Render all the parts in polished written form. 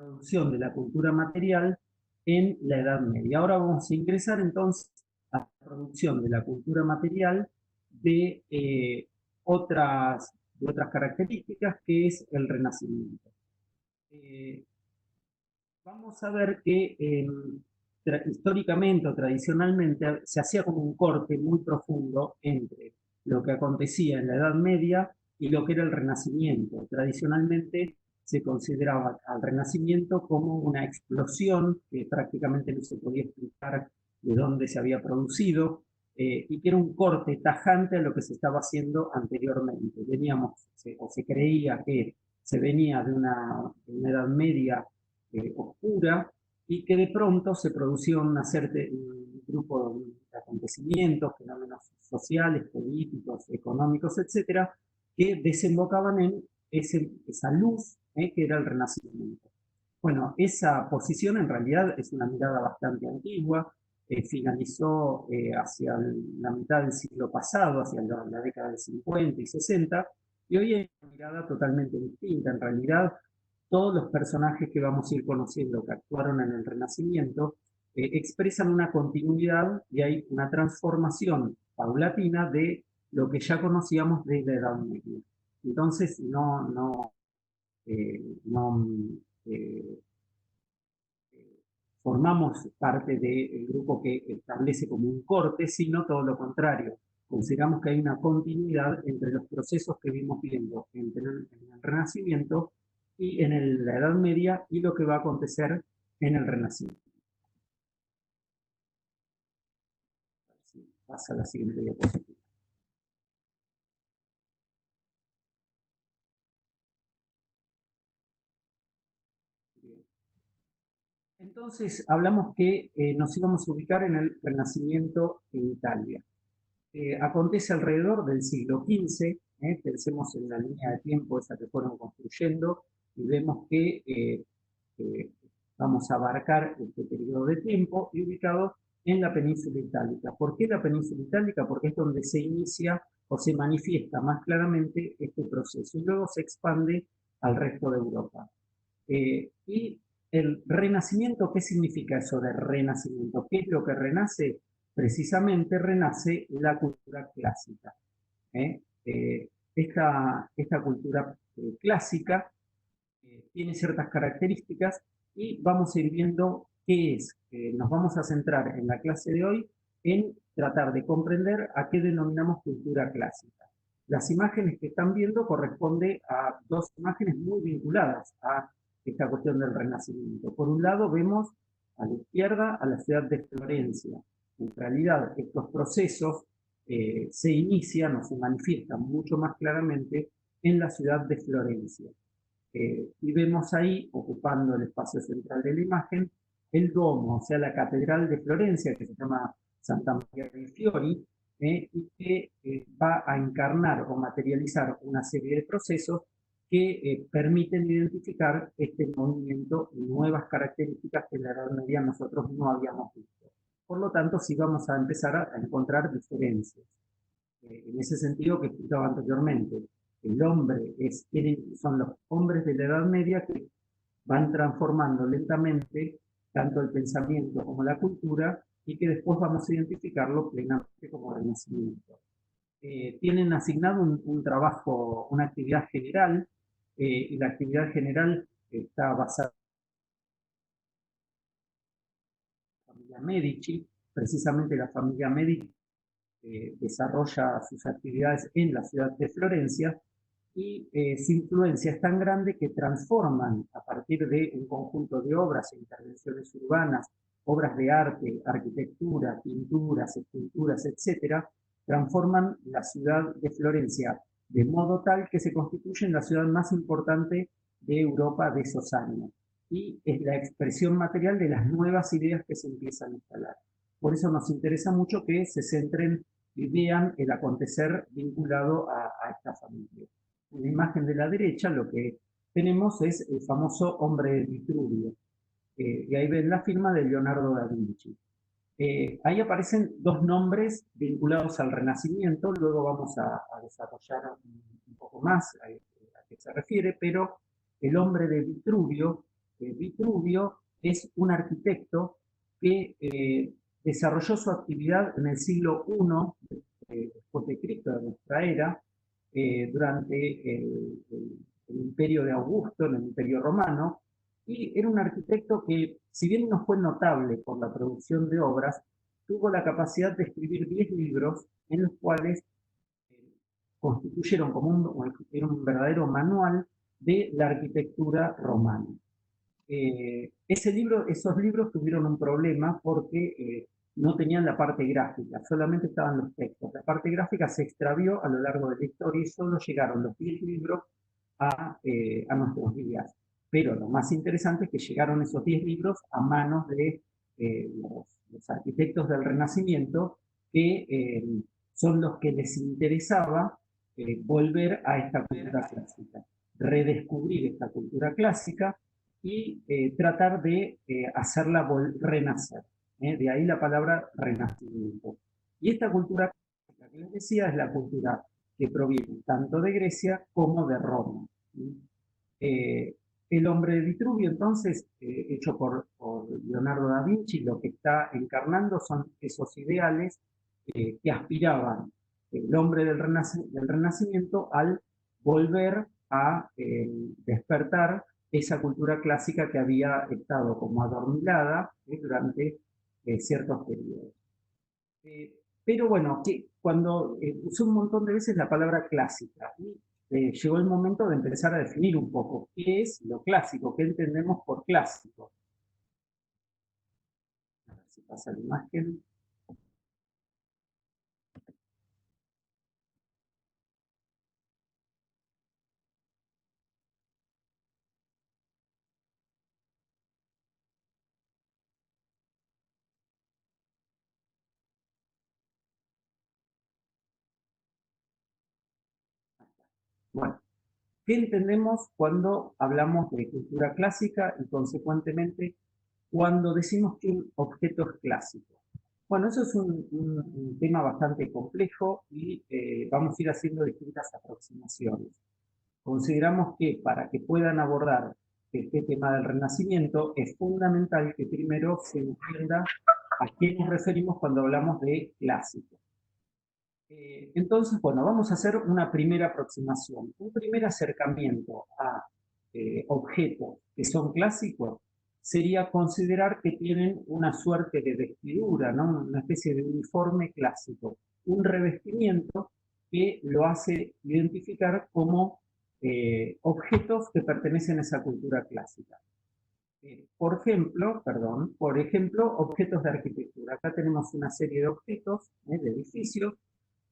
producción de la cultura material en la Edad Media. Ahora vamos a ingresar entonces a la producción de la cultura material de, otras características, que es el Renacimiento. Vamos a ver que históricamente o tradicionalmente se hacía como un corte muy profundo entre lo que acontecía en la Edad Media y lo que era el Renacimiento. Tradicionalmente se consideraba al Renacimiento como una explosión que prácticamente no se podía explicar de dónde se había producido, y que era un corte tajante a lo que se estaba haciendo anteriormente. O se creía que se venía de una Edad Media oscura, y que de pronto se producía un grupo de acontecimientos, fenómenos sociales, políticos, económicos, etcétera, que desembocaban en esa luz, que era el Renacimiento. Bueno, esa posición en realidad es una mirada bastante antigua, finalizó hacia la mitad del siglo pasado, hacia la década del 50 y 60, y hoy hay una mirada totalmente distinta. En realidad, todos los personajes que vamos a ir conociendo que actuaron en el Renacimiento expresan una continuidad y hay una transformación paulatina de lo que ya conocíamos de la Edad Media. Entonces, no eh, formamos parte del grupo que establece como un corte, sino todo lo contrario. Consideramos que hay una continuidad entre los procesos que vimos viendo en el Renacimiento y en la Edad Media, y lo que va a acontecer en el Renacimiento. Pasa a la siguiente diapositiva. Entonces hablamos que nos íbamos a ubicar en el Renacimiento en Italia. Acontece alrededor del siglo XV, pensemos en la línea de tiempo esa que fueron construyendo, y vemos que vamos a abarcar este periodo de tiempo y ubicado en la península itálica. ¿Por qué la península itálica? Porque es donde se inicia o se manifiesta más claramente este proceso y luego se expande al resto de Europa. Y el renacimiento, ¿qué significa eso de renacimiento? ¿Qué es lo que renace? Precisamente renace la cultura clásica. ¿eh? Esta cultura clásica tiene ciertas características y vamos a ir viendo qué es. Nos vamos a centrar en la clase de hoy en tratar de comprender a qué denominamos cultura clásica. Las imágenes que están viendo corresponden a dos imágenes muy vinculadas a esta cuestión del Renacimiento. Por un lado vemos a la izquierda a la ciudad de Florencia. En realidad estos procesos se inician o se manifiestan mucho más claramente en la ciudad de Florencia. Y vemos ahí, ocupando el espacio central de la imagen, el Duomo, o sea, la Catedral de Florencia, que se llama Santa Maria dei Fiori, y que va a encarnar o materializar una serie de procesos que permiten identificar este movimiento y nuevas características que en la Edad Media nosotros no habíamos visto. Por lo tanto, sí vamos a empezar a encontrar diferencias. En ese sentido que explicaba anteriormente, el hombre son los hombres de la Edad Media que van transformando lentamente tanto el pensamiento como la cultura, y que después vamos a identificarlo plenamente como Renacimiento. Tienen asignado un trabajo, una actividad general, y la actividad general está basada en la familia Medici. Precisamente la familia Medici desarrolla sus actividades en la ciudad de Florencia, y su influencia es tan grande que transforman a partir de un conjunto de obras e intervenciones urbanas, obras de arte, arquitectura, pinturas, esculturas, etcétera, transforman la ciudad de Florencia de modo tal que se constituye en la ciudad más importante de Europa de esos años, y es la expresión material de las nuevas ideas que se empiezan a instalar. Por eso nos interesa mucho que se centren y vean el acontecer vinculado a esta familia. En la imagen de la derecha lo que tenemos es el famoso hombre de Vitruvio, y ahí ven la firma de Leonardo da Vinci. Ahí aparecen dos nombres vinculados al Renacimiento, luego vamos a desarrollar un poco más a qué se refiere, pero el hombre de Vitruvio Vitruvio es un arquitecto que desarrolló su actividad en el siglo I después de Cristo, de nuestra era, durante el imperio de Augusto, en el imperio romano, y era un arquitecto que, si bien no fue notable por la producción de obras, tuvo la capacidad de escribir 10 libros en los cuales constituyeron como un verdadero manual de la arquitectura romana. Esos libros tuvieron un problema porque no tenían la parte gráfica, solamente estaban los textos. La parte gráfica se extravió a lo largo de la historia y solo llegaron los 10 libros a nuestros días. Pero lo más interesante es que llegaron esos 10 libros a manos de los arquitectos del Renacimiento, que son los que les interesaba volver a esta cultura clásica, redescubrir esta cultura clásica y tratar de hacerla renacer. De ahí la palabra renacimiento. Y esta cultura que les decía es la cultura que proviene tanto de Grecia como de Roma. Eh, el hombre de Vitruvio, entonces, hecho por Leonardo da Vinci, lo que está encarnando son esos ideales que aspiraban el hombre del Renacimiento al volver a despertar esa cultura clásica que había estado como adormilada durante ciertos periodos. Pero bueno, que cuando usé un montón de veces la palabra clásica y llegó el momento de empezar a definir un poco qué es lo clásico, qué entendemos por clásico. A ver si pasa la imagen. Bueno, ¿qué entendemos cuando hablamos de cultura clásica y consecuentemente cuando decimos que un objeto es clásico? Bueno, eso es un tema bastante complejo y vamos a ir haciendo distintas aproximaciones. Consideramos que para que puedan abordar este tema del Renacimiento es fundamental que primero se entienda a qué nos referimos cuando hablamos de clásico. Entonces, bueno, vamos a hacer una primera aproximación, un primer acercamiento a objetos que son clásicos sería considerar que tienen una suerte de vestidura, ¿no? Una especie de uniforme clásico, un revestimiento que lo hace identificar como objetos que pertenecen a esa cultura clásica. Por ejemplo, objetos de arquitectura. Acá tenemos una serie de objetos, de edificios,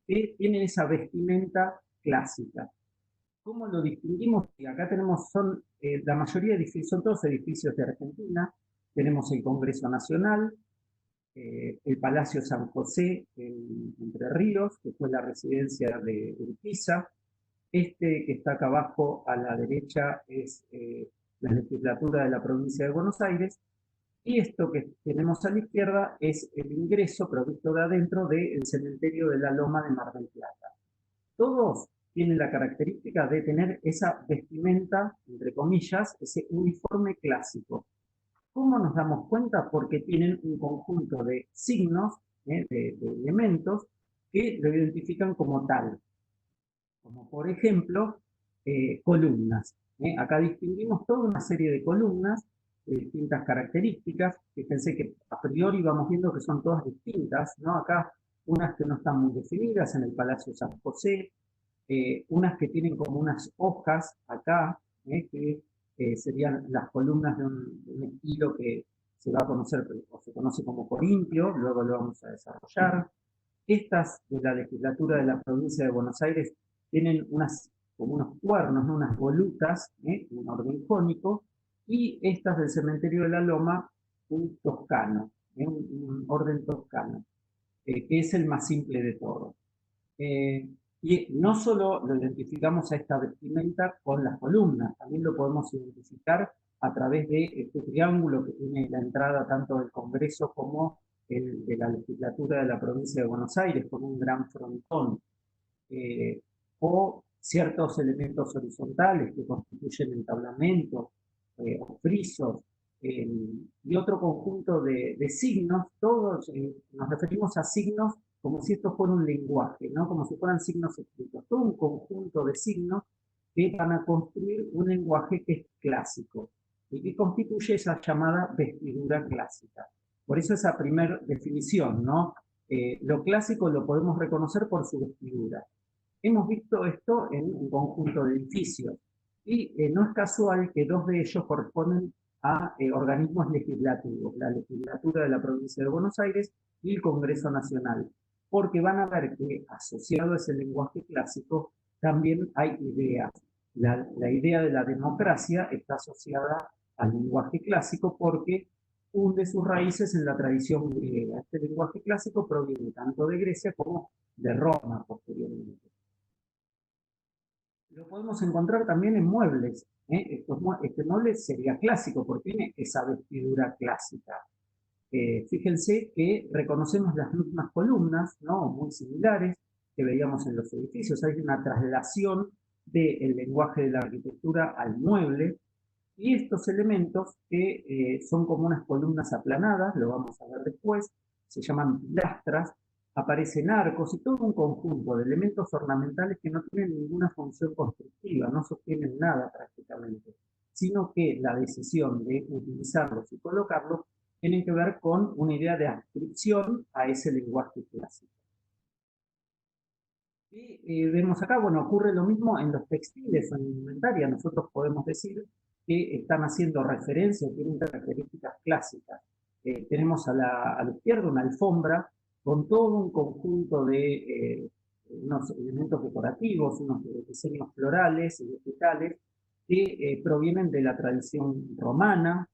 que tienen esa vestimenta clásica. ¿Cómo lo distinguimos? Y acá tenemos, la mayoría de edificios, son todos edificios de Argentina. Tenemos el Congreso Nacional, el Palacio San José en Entre Ríos, que fue la residencia de Urquiza. Este que está acá abajo a la derecha es la legislatura de la provincia de Buenos Aires. Y esto que tenemos a la izquierda es el ingreso, pero visto de adentro, del cementerio de la Loma de Mar del Plata. Todos tienen la característica de tener esa vestimenta, entre comillas, ese uniforme clásico. ¿Cómo nos damos cuenta? Porque tienen un conjunto de signos, de elementos, que lo identifican como tal. Como por ejemplo, columnas. Acá distinguimos toda una serie de columnas de distintas características. Fíjense que a priori vamos viendo que son todas distintas, ¿no? Acá unas que no están muy definidas en el Palacio San José, unas que tienen como unas hojas acá, que serían las columnas de un estilo que se va a conocer o se conoce como corintio, luego lo vamos a desarrollar. Estas de la legislatura de la provincia de Buenos Aires tienen como unos cuernos, ¿no? Unas volutas, un orden jónico, y estas del cementerio de la Loma, un toscano, un orden toscano, que es el más simple de todos. Y no solo lo identificamos a esta vestimenta con las columnas, también lo podemos identificar a través de este triángulo que tiene la entrada tanto del Congreso como el de la legislatura de la provincia de Buenos Aires, con un gran frontón, o ciertos elementos horizontales que constituyen entablamento, o frisos, y otro conjunto de signos, todos nos referimos a signos como si esto fuera un lenguaje, ¿no? Como si fueran signos escritos, todo un conjunto de signos que van a construir un lenguaje que es clásico y que constituye esa llamada vestidura clásica. Por eso esa primera definición, ¿no? Lo clásico lo podemos reconocer por su vestidura. Hemos visto esto en un conjunto de edificios y no es casual que dos de ellos corresponden a organismos legislativos, la legislatura de la provincia de Buenos Aires y el Congreso Nacional, porque van a ver que asociado a ese lenguaje clásico también hay ideas. La idea de la democracia está asociada al lenguaje clásico porque hunde sus raíces en la tradición griega. Este lenguaje clásico proviene tanto de Grecia como de Roma posteriormente. Lo podemos encontrar también en muebles. Este mueble sería clásico porque tiene esa vestidura clásica. Fíjense que reconocemos las mismas columnas, ¿no? Muy similares que veíamos en los edificios. Hay una traslación del lenguaje de la arquitectura al mueble. Y estos elementos que son como unas columnas aplanadas, lo vamos a ver después, se llaman pilastras, aparecen arcos y todo un conjunto de elementos ornamentales que no tienen ninguna función constructiva, no sostienen nada prácticamente, sino que la decisión de utilizarlos y colocarlos tiene que ver con una idea de adscripción a ese lenguaje clásico. Y vemos acá, bueno, ocurre lo mismo en los textiles o en indumentaria. Nosotros podemos decir que están haciendo referencia, tienen características clásicas. Tenemos a la izquierda una alfombra con todo un conjunto de unos elementos decorativos, unos diseños florales y vegetales que provienen de la tradición romana.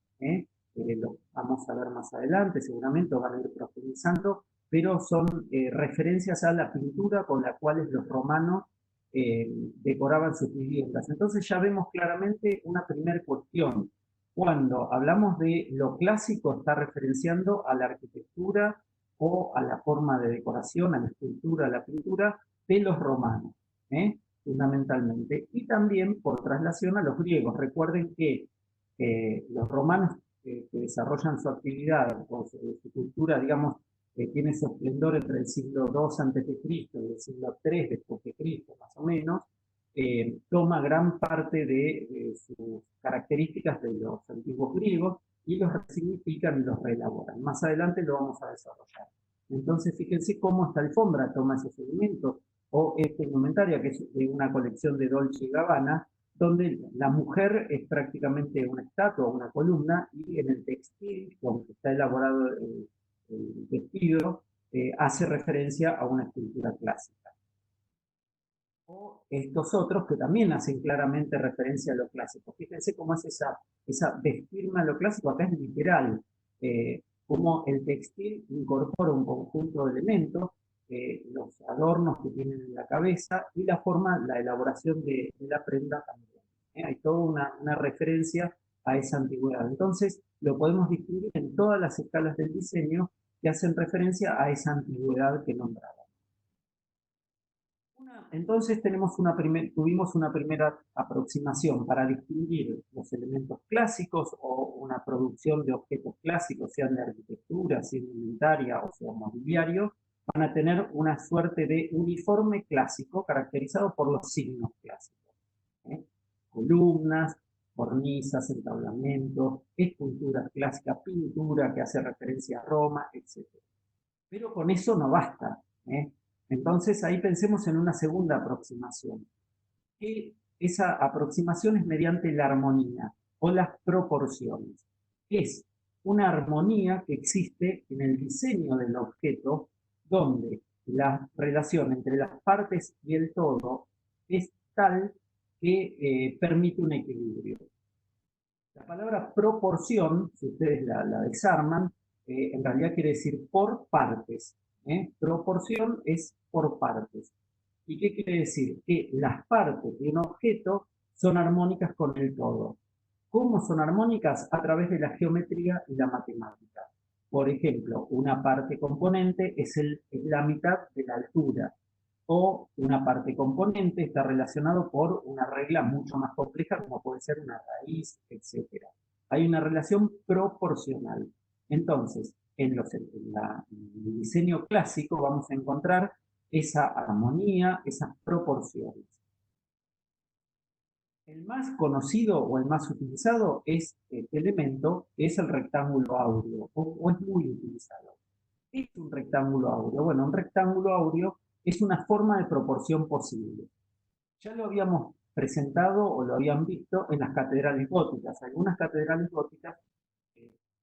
Lo vamos a ver más adelante, seguramente van a ir profundizando, pero son referencias a la pintura con la cual los romanos decoraban sus viviendas. Entonces ya vemos claramente una primera cuestión. Cuando hablamos de lo clásico, está referenciando a la arquitectura o a la forma de decoración, a la escultura, a la pintura de los romanos, fundamentalmente. Y también por traslación a los griegos. Recuerden que los romanos que desarrollan su actividad o su cultura, digamos, tiene su esplendor entre el siglo II a.C. y el siglo III después de Cristo, más o menos, toma gran parte de sus características de los antiguos griegos y los resignifican y los reelaboran. Más adelante lo vamos a desarrollar. Entonces, fíjense cómo esta alfombra toma esos elementos, o esta indumentaria, que es de una colección de Dolce & Gabbana, donde la mujer es prácticamente una estatua, una columna, y en el textil, con que está elaborado el vestido, hace referencia a una escultura clásica. O estos otros que también hacen claramente referencia a lo clásico. Fíjense cómo es esa vestirme a lo clásico, acá es literal, cómo el textil incorpora un conjunto de elementos, los adornos que tienen en la cabeza y la forma, la elaboración de la prenda también. Hay toda una referencia a esa antigüedad. Entonces, lo podemos distinguir en todas las escalas del diseño que hacen referencia a esa antigüedad que nombraba. Entonces tuvimos una primera aproximación para distinguir los elementos clásicos o una producción de objetos clásicos, sean de arquitectura, sea indumentaria o sea mobiliario, van a tener una suerte de uniforme clásico caracterizado por los signos clásicos. Columnas, cornisas, entablamentos, esculturas clásicas, pintura que hace referencia a Roma, etc. Pero con eso no basta. Entonces ahí pensemos en una segunda aproximación. Que esa aproximación es mediante la armonía o las proporciones. Es una armonía que existe en el diseño del objeto donde la relación entre las partes y el todo es tal que permite un equilibrio. La palabra proporción, si ustedes la desarman, en realidad quiere decir por partes. Proporción es por partes. ¿Y qué quiere decir? Que las partes de un objeto son armónicas con el todo. ¿Cómo son armónicas? A través de la geometría y la matemática. Por ejemplo, una parte componente es la mitad de la altura. o una parte componente está relacionado por una regla mucho más compleja, como puede ser una raíz, etc. Hay una relación proporcional. Entonces, en el diseño clásico vamos a encontrar esa armonía, esas proporciones. El más conocido o el más utilizado es este elemento, que es el rectángulo áureo, o es muy utilizado. ¿Qué es un rectángulo áureo? Bueno, un rectángulo áureo es una forma de proporción posible. Ya lo habíamos presentado o lo habían visto en las catedrales góticas. Algunas catedrales góticas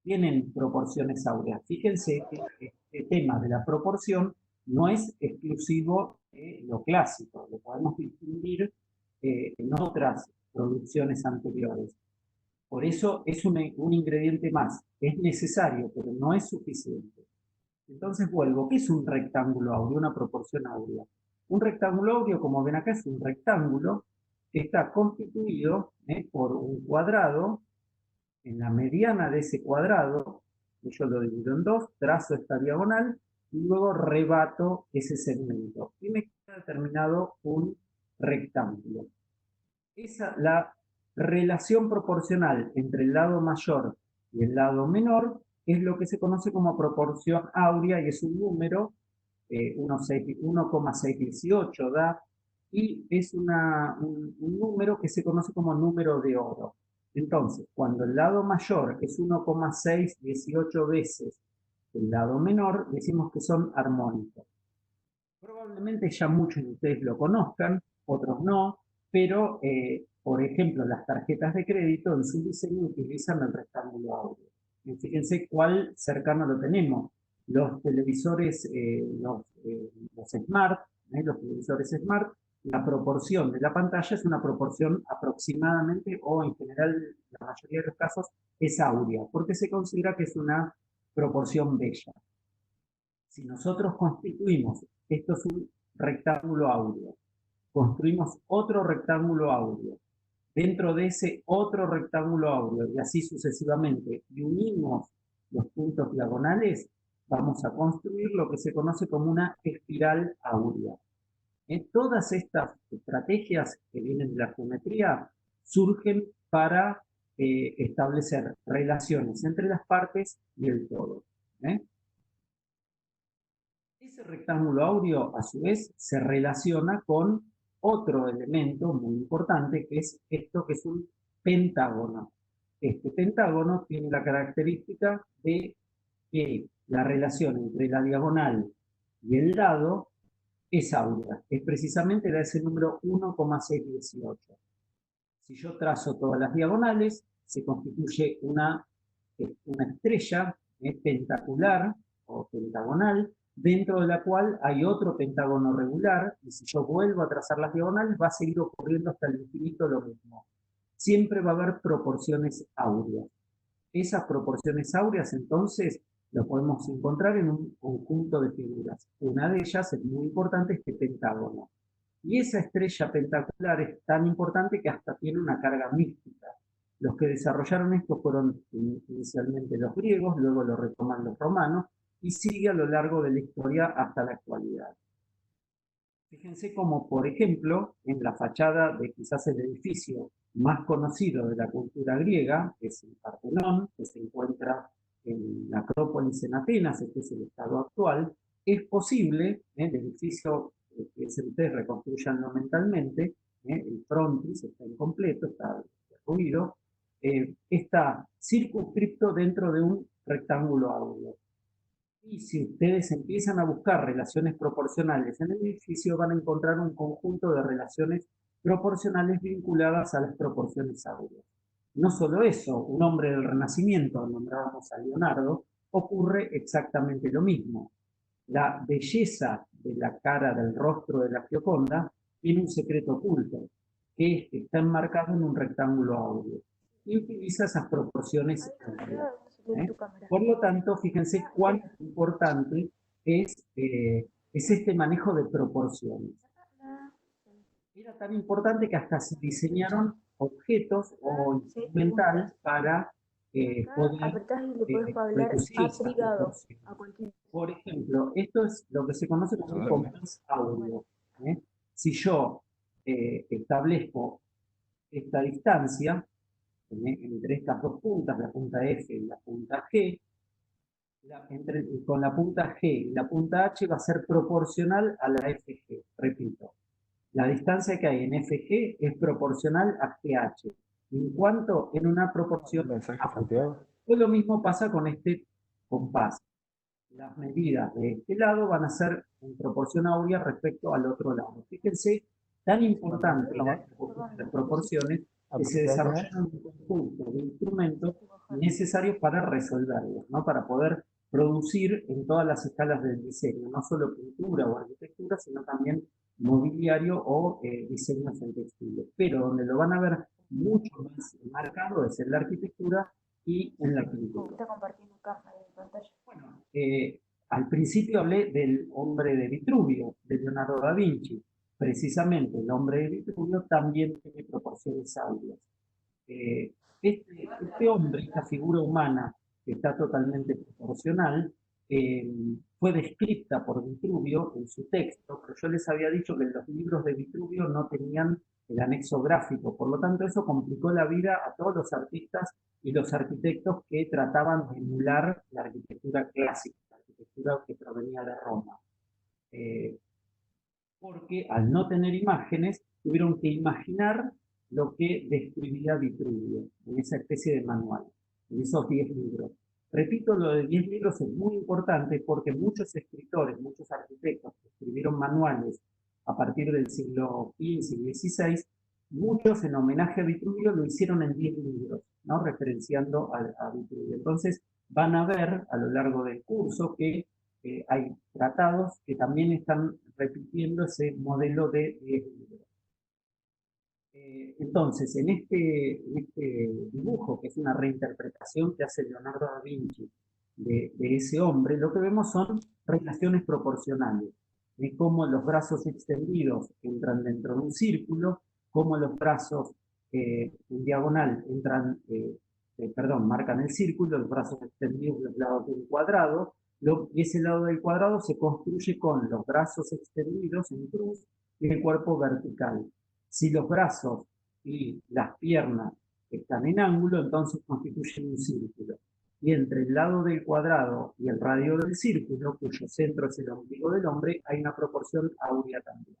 tienen proporciones áureas. Fíjense que este tema de la proporción no es exclusivo de lo clásico, lo podemos distinguir en otras producciones anteriores. Por eso es un ingrediente más, es necesario, pero no es suficiente. Entonces vuelvo, ¿qué es un rectángulo áureo? Una proporción áurea. Un rectángulo áureo, como ven acá, es un rectángulo que está constituido por un cuadrado. En la mediana de ese cuadrado, yo lo divido en dos, trazo esta diagonal y luego rebato ese segmento. Y me queda determinado un rectángulo. La relación proporcional entre el lado mayor y el lado menor es lo que se conoce como proporción áurea y es un número, 1,618 da, y es un número que se conoce como número de oro. Entonces, cuando el lado mayor es 1,618 veces el lado menor, decimos que son armónicos. Probablemente ya muchos de ustedes lo conozcan, otros no, pero por ejemplo las tarjetas de crédito en su diseño utilizan el rectángulo áureo. Fíjense cuál cercano lo tenemos. Los televisores, los smart, los televisores smart, la proporción de la pantalla es una proporción aproximadamente o en general, la mayoría de los casos, es áurea, porque se considera que es una proporción bella. Si nosotros constituimos, esto es un rectángulo áureo, construimos otro rectángulo áureo, dentro de ese otro rectángulo áureo y así sucesivamente, y unimos los puntos diagonales, vamos a construir lo que se conoce como una espiral áurea. Todas estas estrategias que vienen de la geometría surgen para establecer relaciones entre las partes y el todo. Ese rectángulo áureo, a su vez, se relaciona con otro elemento muy importante, que es esto que es un pentágono. Este pentágono tiene la característica de que la relación entre la diagonal y el lado es áurea. Es precisamente de ese número 1,618. Si yo trazo todas las diagonales, se constituye una estrella pentacular o pentagonal, dentro de la cual hay otro pentágono regular, y si yo vuelvo a trazar las diagonales, va a seguir ocurriendo hasta el infinito lo mismo. Siempre va a haber proporciones áureas. Esas proporciones áureas, entonces, lo podemos encontrar en un conjunto de figuras. Una de ellas es muy importante, este pentágono. Y esa estrella pentacular es tan importante que hasta tiene una carga mística. Los que desarrollaron esto fueron inicialmente los griegos, luego lo retoman los romanos, y sigue a lo largo de la historia hasta la actualidad. Fíjense como, por ejemplo, en la fachada de quizás el edificio más conocido de la cultura griega, que es el Partenón, que se encuentra en la Acrópolis en Atenas, este es el estado actual, es posible, el edificio que ustedes reconstruyanlo mentalmente, el frontis está incompleto, está derruido, está circunscripto dentro de un rectángulo áureo. Y si ustedes empiezan a buscar relaciones proporcionales en el edificio, van a encontrar un conjunto de relaciones proporcionales vinculadas a las proporciones áureas. No solo eso, un hombre del Renacimiento, nombrábamos a Leonardo, ocurre exactamente lo mismo. La belleza de la cara del rostro de la Gioconda tiene un secreto oculto, que es que está enmarcado en un rectángulo áureo y utiliza esas proporciones áureas. Por lo tanto, fíjense cuán importante es este manejo de proporciones. Era tan importante que hasta se diseñaron objetos o instrumentales para poder reducir esas proporciones. Por ejemplo, esto es lo que se conoce como un compás áureo. ¿eh? Si yo establezco esta distancia entre estas dos puntas, la punta F y la punta G, con la punta G y la punta H va a ser proporcional a la FG. Repito, la distancia que hay en FG es proporcional a GH. ¿En cuánto? En una proporción. Mensaje, Santiago. Pues lo mismo pasa con este compás. Las medidas de este lado van a ser en proporción áurea respecto al otro lado. Fíjense, tan importante las proporciones que se desarrollaron un conjunto de instrumentos necesarios para resolverlos, ¿no? Para poder producir en todas las escalas del diseño, no solo pintura o arquitectura, sino también mobiliario o diseños en textiles. Pero donde lo van a ver mucho más marcado es en la arquitectura y en la pintura. Está compartiendo cámara de pantalla. Bueno, al principio hablé del hombre de Vitruvio, de Leonardo da Vinci. Precisamente el hombre de Vitruvio también tiene proporciones áureas. Este hombre, esta figura humana que está totalmente proporcional, fue descrita por Vitruvio en su texto, pero yo les había dicho que los libros de Vitruvio no tenían el anexo gráfico, por lo tanto eso complicó la vida a todos los artistas y los arquitectos que trataban de emular la arquitectura clásica, la arquitectura que provenía de Roma. Porque al no tener imágenes, tuvieron que imaginar lo que describía Vitruvio en esa especie de manual, en esos 10 libros. Repito, lo de 10 libros es muy importante porque muchos escritores, muchos arquitectos que escribieron manuales a partir del siglo XV y XVI, muchos en homenaje a Vitruvio lo hicieron en 10 libros, ¿no? Referenciando a Vitruvio. Entonces van a ver a lo largo del curso que hay tratados que también están repitiendo ese modelo de 10 libros. Entonces, en este dibujo, que es una reinterpretación que hace Leonardo da Vinci de ese hombre, lo que vemos son relaciones proporcionales, de cómo los brazos extendidos entran dentro de un círculo, cómo los brazos en diagonal marcan el círculo, los brazos extendidos los lados del cuadrado, y ese lado del cuadrado se construye con los brazos extendidos en cruz y el cuerpo vertical. Si los brazos y las piernas están en ángulo, entonces constituyen un círculo. Y entre el lado del cuadrado y el radio del círculo, cuyo centro es el ombligo del hombre, hay una proporción áurea también.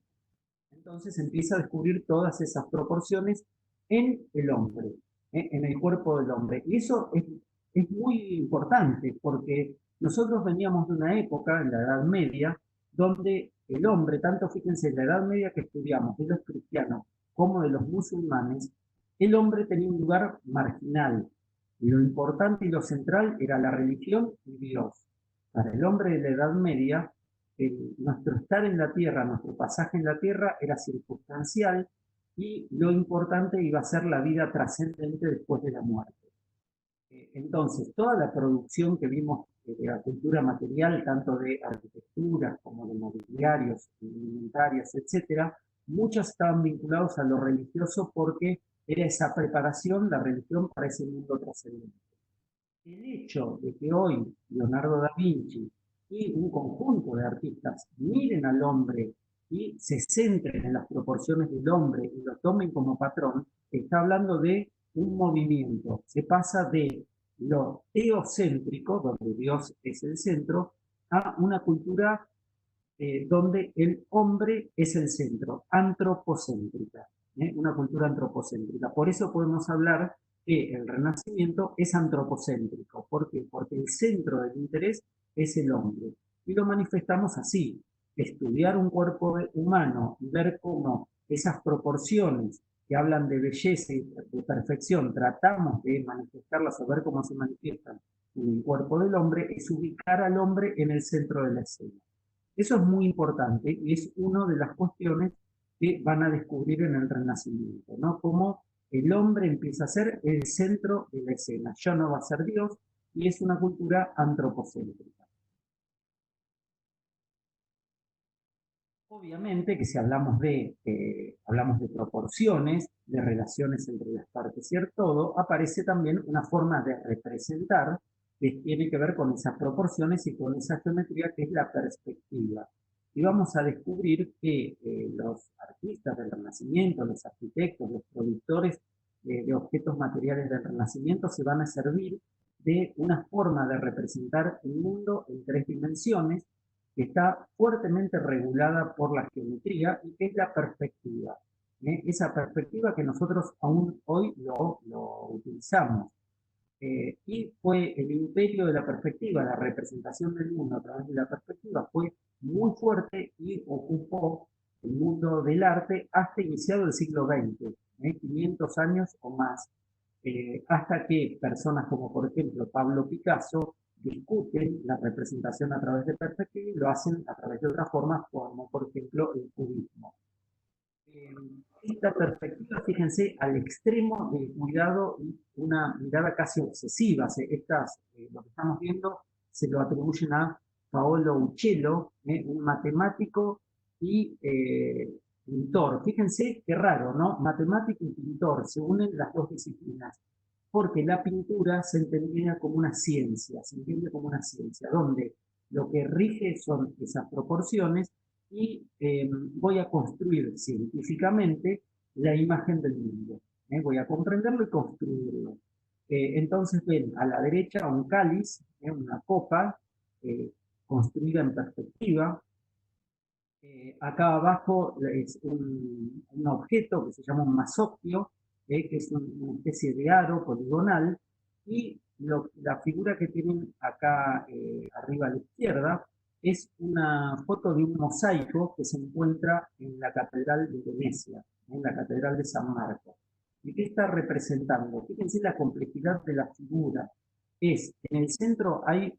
Entonces empieza a descubrir todas esas proporciones en el hombre, en el cuerpo del hombre. Y eso es muy importante porque nosotros veníamos de una época, en la Edad Media, donde el hombre, tanto fíjense en la Edad Media que estudiamos, de los cristianos como de los musulmanes, el hombre tenía un lugar marginal. Lo importante y lo central era la religión y Dios. Para el hombre de la Edad Media, nuestro estar en la tierra, nuestro pasaje en la tierra era circunstancial y lo importante iba a ser la vida trascendente después de la muerte. Entonces, toda la producción que vimos de la cultura material, tanto de arquitectura como de mobiliarios, alimentarios, etcétera, muchos estaban vinculados a lo religioso porque era esa preparación, la religión, para ese mundo trascendente. El hecho de que hoy Leonardo da Vinci y un conjunto de artistas miren al hombre y se centren en las proporciones del hombre y lo tomen como patrón, está hablando de un movimiento. Se pasa de lo teocéntrico, donde Dios es el centro, a una cultura donde el hombre es el centro, antropocéntrica, una cultura antropocéntrica. Por eso podemos hablar que el Renacimiento es antropocéntrico. ¿Por qué? Porque el centro del interés es el hombre. Y lo manifestamos así. Estudiar un cuerpo humano y ver cómo esas proporciones que hablan de belleza y de perfección tratamos de manifestarlas o ver cómo se manifiestan en el cuerpo del hombre, es ubicar al hombre en el centro de la escena. Eso es muy importante y es una de las cuestiones que van a descubrir en el Renacimiento, ¿no? Cómo el hombre empieza a ser el centro de la escena, ya no va a ser Dios, y es una cultura antropocéntrica. Obviamente que si hablamos de proporciones, de relaciones entre las partes y el todo, aparece también una forma de representar que tiene que ver con esas proporciones y con esa geometría que es la perspectiva. y vamos a descubrir que los artistas del Renacimiento, los arquitectos, los productores de objetos materiales del Renacimiento se van a servir de una forma de representar el mundo en 3 dimensiones que está fuertemente regulada por la geometría y que es la perspectiva. Esa perspectiva que nosotros aún hoy lo utilizamos. Y fue el imperio de la perspectiva, la representación del mundo a través de la perspectiva fue muy fuerte y ocupó el mundo del arte hasta iniciado el siglo XX, 500 años o más, hasta que personas como por ejemplo Pablo Picasso discuten la representación a través de perspectiva y lo hacen a través de otras formas como por ejemplo el cubismo. Esta perspectiva, fíjense, al extremo del cuidado y una mirada casi obsesiva. Lo que estamos viendo se lo atribuyen a Paolo Uccello, un matemático y pintor. Fíjense qué raro, ¿no? Matemático y pintor, se unen las dos disciplinas, porque la pintura se entendía como una ciencia, se entiende como una ciencia, donde lo que rige son esas proporciones y voy a construir científicamente la imagen del mundo. Voy a comprenderlo y construirlo. Entonces ven a la derecha un cáliz, una copa construida en perspectiva. Acá abajo es un objeto que se llama un masoctio, que es una especie de aro poligonal, y la figura que tienen acá arriba a la izquierda es una foto de un mosaico que se encuentra en la Catedral de Venecia, en la Catedral de San Marco. ¿Y qué está representando? Fíjense la complejidad de la figura. En el centro hay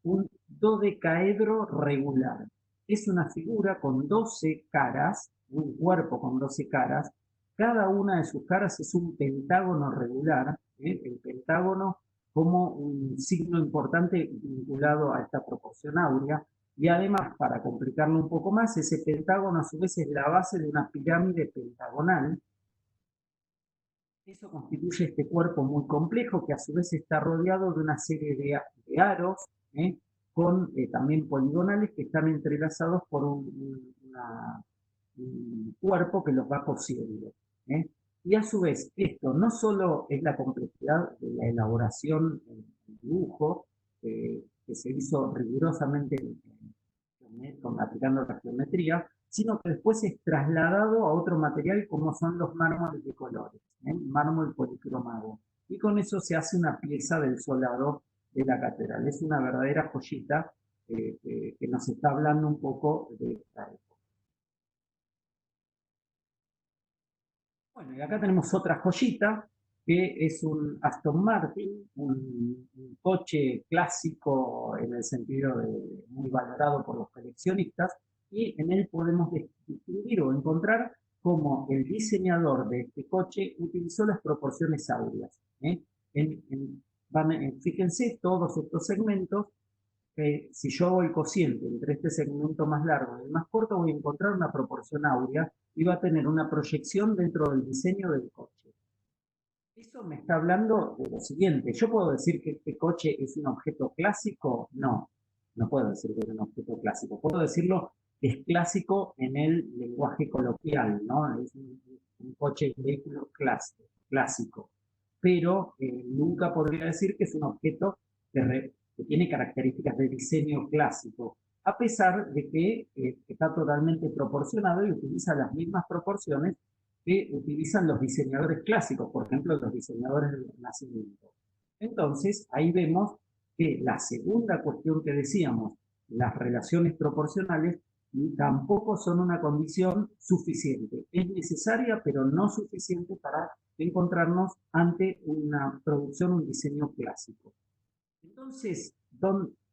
un dodecaedro regular. Es una figura con 12 caras, un cuerpo con 12 caras. Cada una de sus caras es un pentágono regular, el pentágono como un signo importante vinculado a esta proporción áurea. Y además, para complicarlo un poco más, ese pentágono a su vez es la base de una pirámide pentagonal. Eso constituye este cuerpo muy complejo que a su vez está rodeado de una serie de aros, también poligonales que están entrelazados por un cuerpo que los va cosiendo. Y a su vez, esto no solo es la complejidad de la elaboración del dibujo, que se hizo rigurosamente aplicando la geometría, sino que después es trasladado a otro material como son los mármoles de colores, mármol policromado. Y con eso se hace una pieza del solado de la catedral. Es una verdadera joyita que nos está hablando un poco de esta época. Bueno, y acá tenemos otra joyita, que es un Aston Martin, un coche clásico en el sentido de muy valorado por los coleccionistas, y en él podemos distinguir o encontrar cómo el diseñador de este coche utilizó las proporciones áureas. Fíjense todos estos segmentos, si yo hago el cociente entre este segmento más largo y el más corto, voy a encontrar una proporción áurea y va a tener una proyección dentro del diseño del coche. Eso me está hablando de lo siguiente. ¿Yo puedo decir que este coche es un objeto clásico? No, no puedo decir que es un objeto clásico. Puedo decirlo que es clásico en el lenguaje coloquial, ¿no? Es un coche, un vehículo clásico. Pero nunca podría decir que es un objeto que tiene características de diseño clásico, a pesar de que está totalmente proporcionado y utiliza las mismas proporciones que utilizan los diseñadores clásicos, por ejemplo, los diseñadores del Renacimiento. Entonces, ahí vemos que la segunda cuestión que decíamos, las relaciones proporcionales, tampoco son una condición suficiente. Es necesaria, pero no suficiente para encontrarnos ante una producción, un diseño clásico. Entonces,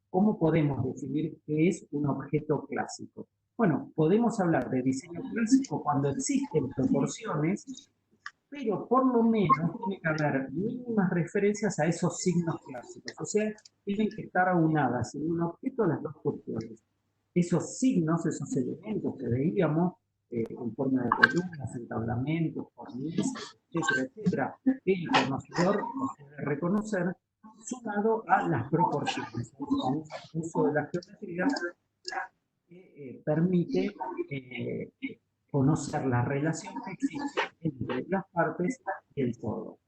¿cómo podemos definir qué es un objeto clásico? Bueno, podemos hablar de diseño clásico cuando existen proporciones, pero por lo menos tiene que haber mínimas referencias a esos signos clásicos. O sea, tienen que estar aunadas en un objeto las dos cuestiones. Esos signos, esos elementos que veíamos en forma de columnas, entablamentos, cornisas, etcétera, etcétera, que el conocedor puede reconocer, sumado a las proporciones, a un uso de la geometría que permite conocer la relación que existe entre las partes y el todo.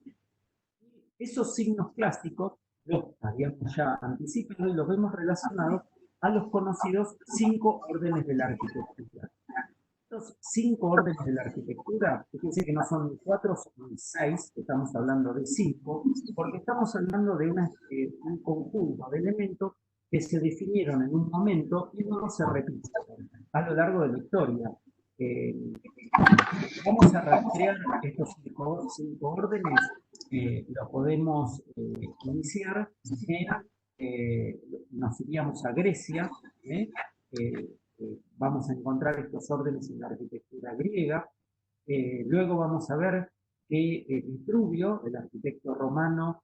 Esos signos clásicos los habíamos ya anticipado y los vemos relacionados a los conocidos 5 órdenes de la arquitectura. Estos 5 órdenes de la arquitectura, fíjense que no son 4, son 6, estamos hablando de 5, porque estamos hablando de un conjunto de elementos que se definieron en un momento y luego se repiten a lo largo de la historia. Eh, Vamos a rastrear estos 5 órdenes, lo podemos iniciar nos iríamos a Grecia, eh, vamos a encontrar estos órdenes en la arquitectura griega, luego vamos a ver que Vitruvio, el arquitecto romano,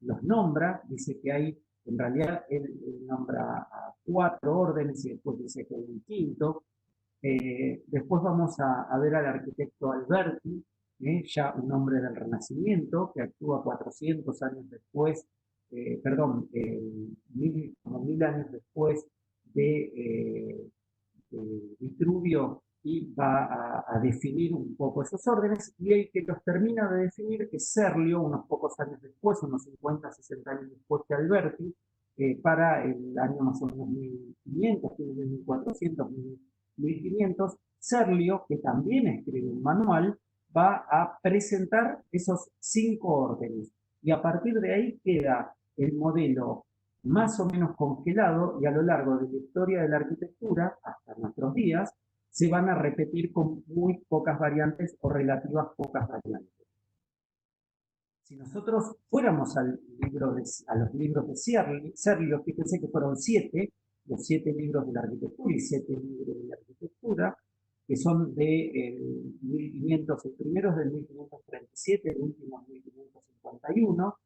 los nombra, dice que hay, en realidad él nombra a 4 órdenes y después dice que hay un quinto. Después vamos a ver al arquitecto Alberti, ya un hombre del Renacimiento, que actúa 400 años después, como 1000 años después de Vitruvio, y va a definir un poco esos órdenes, y el que los termina de definir es Serlio, unos pocos años después, unos 50, 60 años después que Alberti, para el año más o menos 1500, 1400, 1500, Serlio, que también escribe un manual, va a presentar esos 5 órdenes. Y a partir de ahí queda el modelo más o menos congelado y a lo largo de la historia de la arquitectura, hasta nuestros días, se van a repetir con muy pocas variantes o relativas pocas variantes. Si nosotros fuéramos a los libros de Serlio, fíjense que fueron 7, los 7 libros de la arquitectura y 7 libros de la arquitectura, que son de 1500, el primero es del 1537, el último es 1551,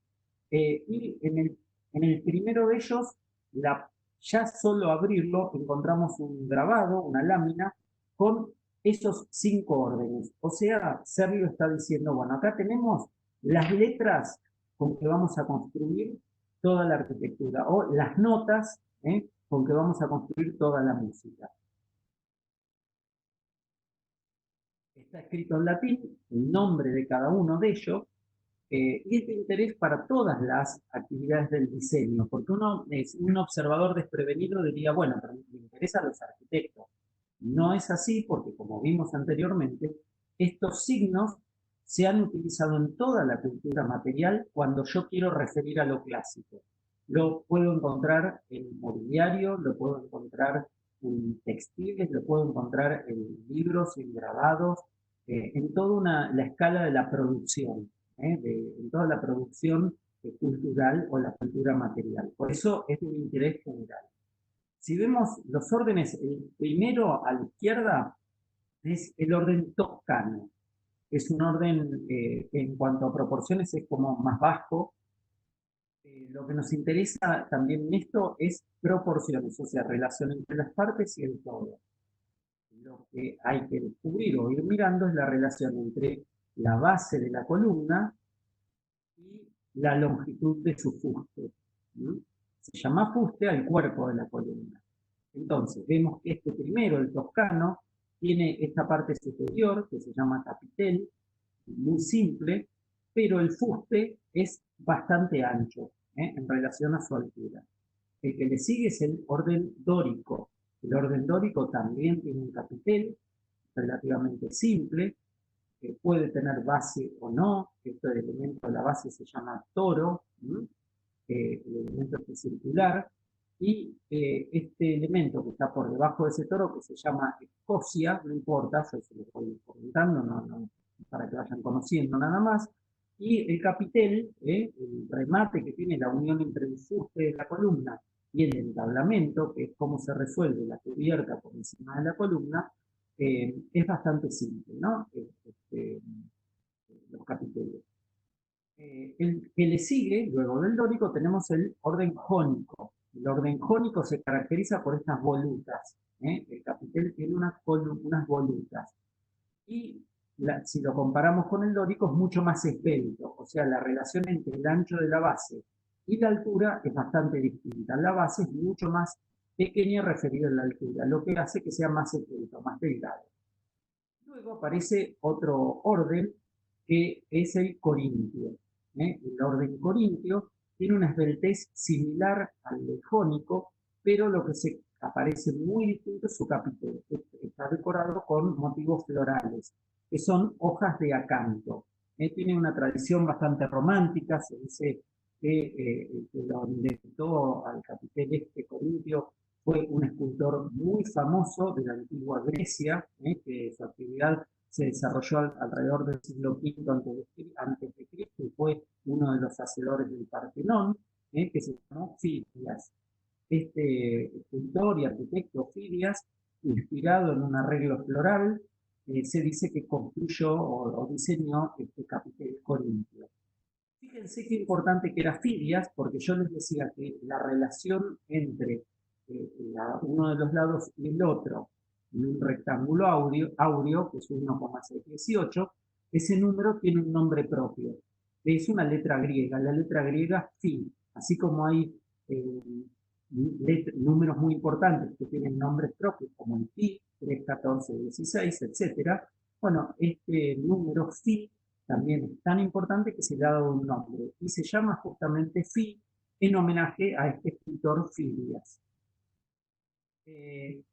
y en el primero de ellos, ya solo abrirlo, encontramos un grabado, una lámina, con esos 5 órdenes. O sea, Serlio está diciendo, bueno, acá tenemos las letras con que vamos a construir toda la arquitectura, o las notas con que vamos a construir toda la música. Está escrito en latín el nombre de cada uno de ellos, y es de interés para todas las actividades del diseño, porque uno es un observador desprevenido, diría, bueno, pero me interesan los arquitectos. No es así porque, como vimos anteriormente, estos signos se han utilizado en toda la cultura material cuando yo quiero referir a lo clásico. Lo puedo encontrar en mobiliario, lo puedo encontrar en textiles, lo puedo encontrar en libros, en grabados, en toda la escala de la producción, en toda la producción cultural o la cultura material. Por eso es de un interés general. Si vemos los órdenes, el primero a la izquierda es el orden toscano. Es un orden en cuanto a proporciones es como más bajo. Lo que nos interesa también en esto es proporciones, o sea, relación entre las partes y el todo. Lo que hay que descubrir o ir mirando es la relación entre la base de la columna y la longitud de su fuste. Se llama fuste al cuerpo de la columna. Entonces, vemos que este primero, el toscano, tiene esta parte superior que se llama capitel, muy simple, pero el fuste es bastante ancho en relación a su altura. El que le sigue es el orden dórico. El orden dórico también tiene un capitel relativamente simple, que puede tener base o no. Este elemento de la base se llama toro, el elemento es circular, y este elemento que está por debajo de ese toro, que se llama escocia, no importa, yo se lo estoy comentando, para que vayan conociendo nada más, y el capitel, el remate que tiene la unión entre el fuste de la columna y el entablamento, que es cómo se resuelve la cubierta por encima de la columna, es bastante simple, ¿no? Los capiteles. El que le sigue, luego del dórico, tenemos el orden jónico. El orden jónico se caracteriza por estas volutas. El capitel tiene unas volutas. Y si lo comparamos con el dórico, es mucho más esbelto. O sea, la relación entre el ancho de la base y la altura es bastante distinta. La base es mucho más pequeña referida a la altura, lo que hace que sea más esbelto, más delgado. Luego aparece otro orden que es el corintio. El orden corintio tiene una esbeltez similar al del jónico, pero lo que se aparece muy distinto es su capitel. Está decorado con motivos florales, que son hojas de acanto. Tiene una tradición bastante romántica, se dice que lo inventó al capitel este corintio fue un escultor muy famoso de la antigua Grecia, que su actividad se desarrolló alrededor del siglo V antes de Cristo y fue uno de los hacedores del Partenón, que se llamó Fidias. Este escultor y arquitecto Fidias, inspirado en un arreglo floral, se dice que construyó o diseñó este capitel corintio. Fíjense qué importante que era Fidias, porque yo les decía que la relación entre uno de los lados y el otro, en un rectángulo áureo, que es 1,618, ese número tiene un nombre propio. Es una letra griega, la letra griega Fi, así como hay eh, números muy importantes que tienen nombres propios, como el Pi, 3, 14, 16, etc. Bueno, este número Fi también es tan importante que se le ha dado un nombre y se llama justamente Fi en homenaje a este escritor Fidias. Y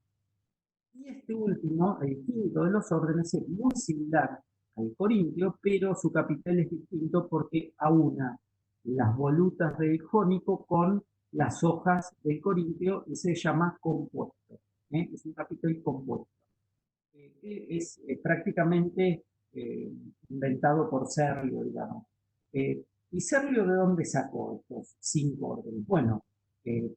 este último, el quinto de los órdenes, es muy similar al corintio, pero su capital es distinto porque aúna las volutas del jónico con las hojas del corintio y se llama compuesto. Es un capital compuesto. Es prácticamente eh, inventado por Serlio, digamos. ¿Y Serlio de dónde sacó estos 5 órdenes? Bueno,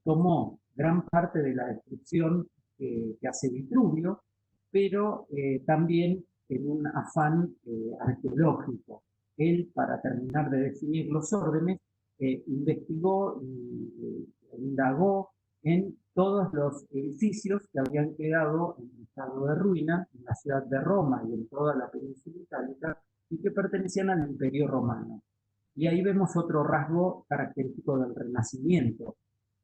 tomó gran parte de la descripción que hace Vitruvio, pero también en un afán arqueológico. Él, para terminar de definir los órdenes, investigó y indagó en todos los edificios que habían quedado en estado de ruina en la ciudad de Roma y en toda la península itálica y que pertenecían al Imperio Romano. Y ahí vemos otro rasgo característico del Renacimiento.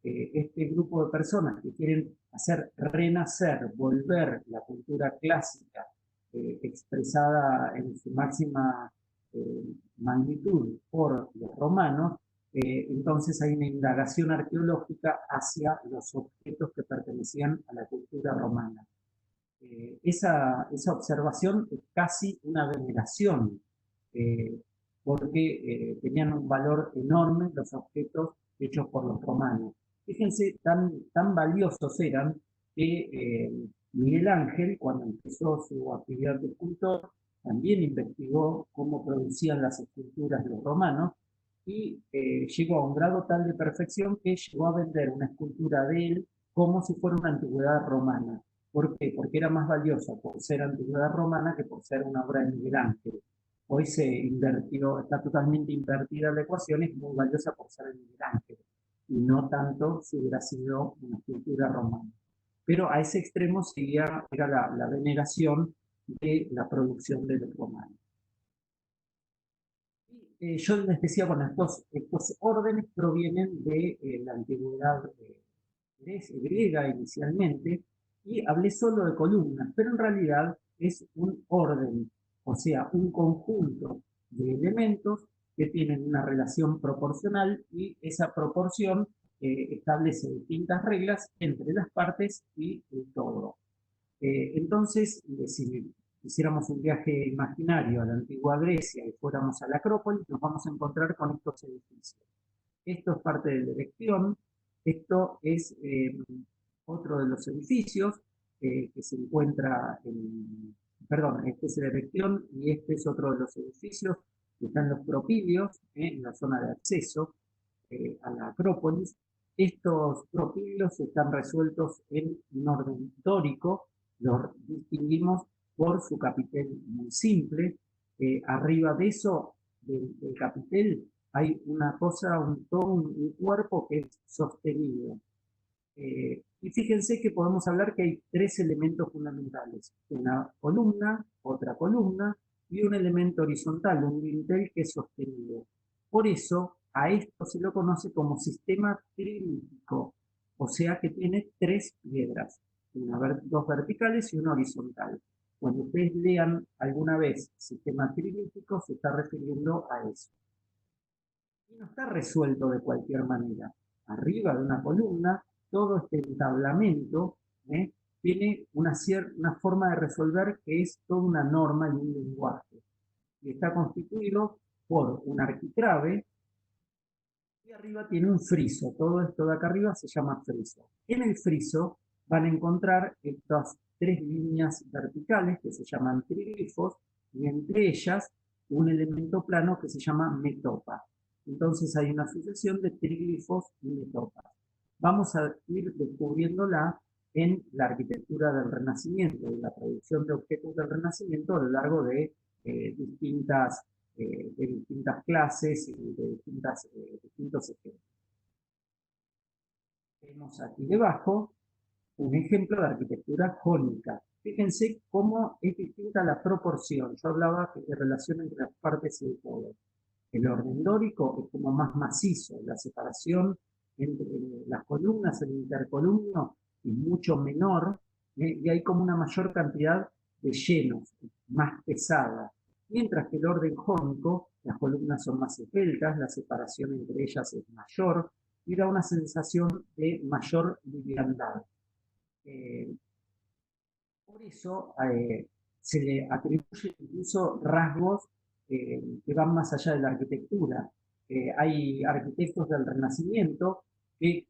Este grupo de personas que quieren hacer renacer, volver la cultura clásica expresada en su máxima magnitud por los romanos, entonces hay una indagación arqueológica hacia los objetos que pertenecían a la cultura romana. Esa observación es casi una veneración, eh, porque tenían un valor enorme los objetos hechos por los romanos. Fíjense, tan valiosos eran que Miguel Ángel, cuando empezó su actividad de escultor, también investigó cómo producían las esculturas los romanos y llegó a un grado tal de perfección que llegó a vender una escultura de él como si fuera una antigüedad romana. ¿Por qué? Porque era más valiosa por ser antigüedad romana que por ser una obra de Miguel Ángel. Hoy se invirtió, está totalmente invertida la ecuación, es muy valiosa por ser de Miguel Ángel, y no tanto si hubiera sido una escultura romana. Pero a ese extremo era la veneración de la producción de los romanos. Yo les decía, bueno, estos órdenes provienen de la antigüedad griega inicialmente, y hablé solo de columnas, pero en realidad es un orden, o sea, un conjunto de elementos que tienen una relación proporcional y esa proporción establece distintas reglas entre las partes y el todo. Entonces, si hiciéramos un viaje imaginario a la antigua Grecia y fuéramos a la Acrópolis, nos vamos a encontrar con estos edificios. Esto es parte de la erección, esto es otro de los edificios que se encuentra perdón, este es la erección y este es otro de los edificios que están los propilios en la zona de acceso a la Acrópolis. Estos propilios están resueltos en un orden dórico, los distinguimos por su capitel muy simple. Arriba de eso, del capitel, hay una cosa, un cuerpo que es sostenido. Y fíjense que podemos hablar que hay 3 elementos fundamentales: una columna, otra columna y un elemento horizontal, un dintel que es sostenido. Por eso a esto se lo conoce como sistema trilítico. O sea que tiene 3 piedras, dos verticales y una horizontal. Cuando ustedes lean alguna vez sistema trilítico, se está refiriendo a eso. Y no está resuelto de cualquier manera. Arriba de una columna, todo este entablamento tiene una forma de resolver que es toda una norma y un lenguaje. Y está constituido por un arquitrabe y arriba tiene un friso. Todo esto de acá arriba se llama friso. En el friso van a encontrar estas 3 líneas verticales que se llaman triglifos y entre ellas un elemento plano que se llama metopa. Entonces hay una sucesión de triglifos y metopas. Vamos a ir descubriéndola en la arquitectura del Renacimiento y la producción de objetos del Renacimiento a lo largo de distintas clases y de distintos ejemplos. Tenemos aquí debajo un ejemplo de arquitectura jónica. Fíjense cómo es distinta la proporción. Yo hablaba de relación entre las partes y el todo. El orden dórico es como más macizo, la separación entre las columnas, el intercolumno es mucho menor, y hay como una mayor cantidad de llenos, más pesada. Mientras que el orden jónico, las columnas son más esbeltas, la separación entre ellas es mayor, y da una sensación de mayor liviandad. Por eso se le atribuyen incluso rasgos que van más allá de la arquitectura. Hay arquitectos del Renacimiento que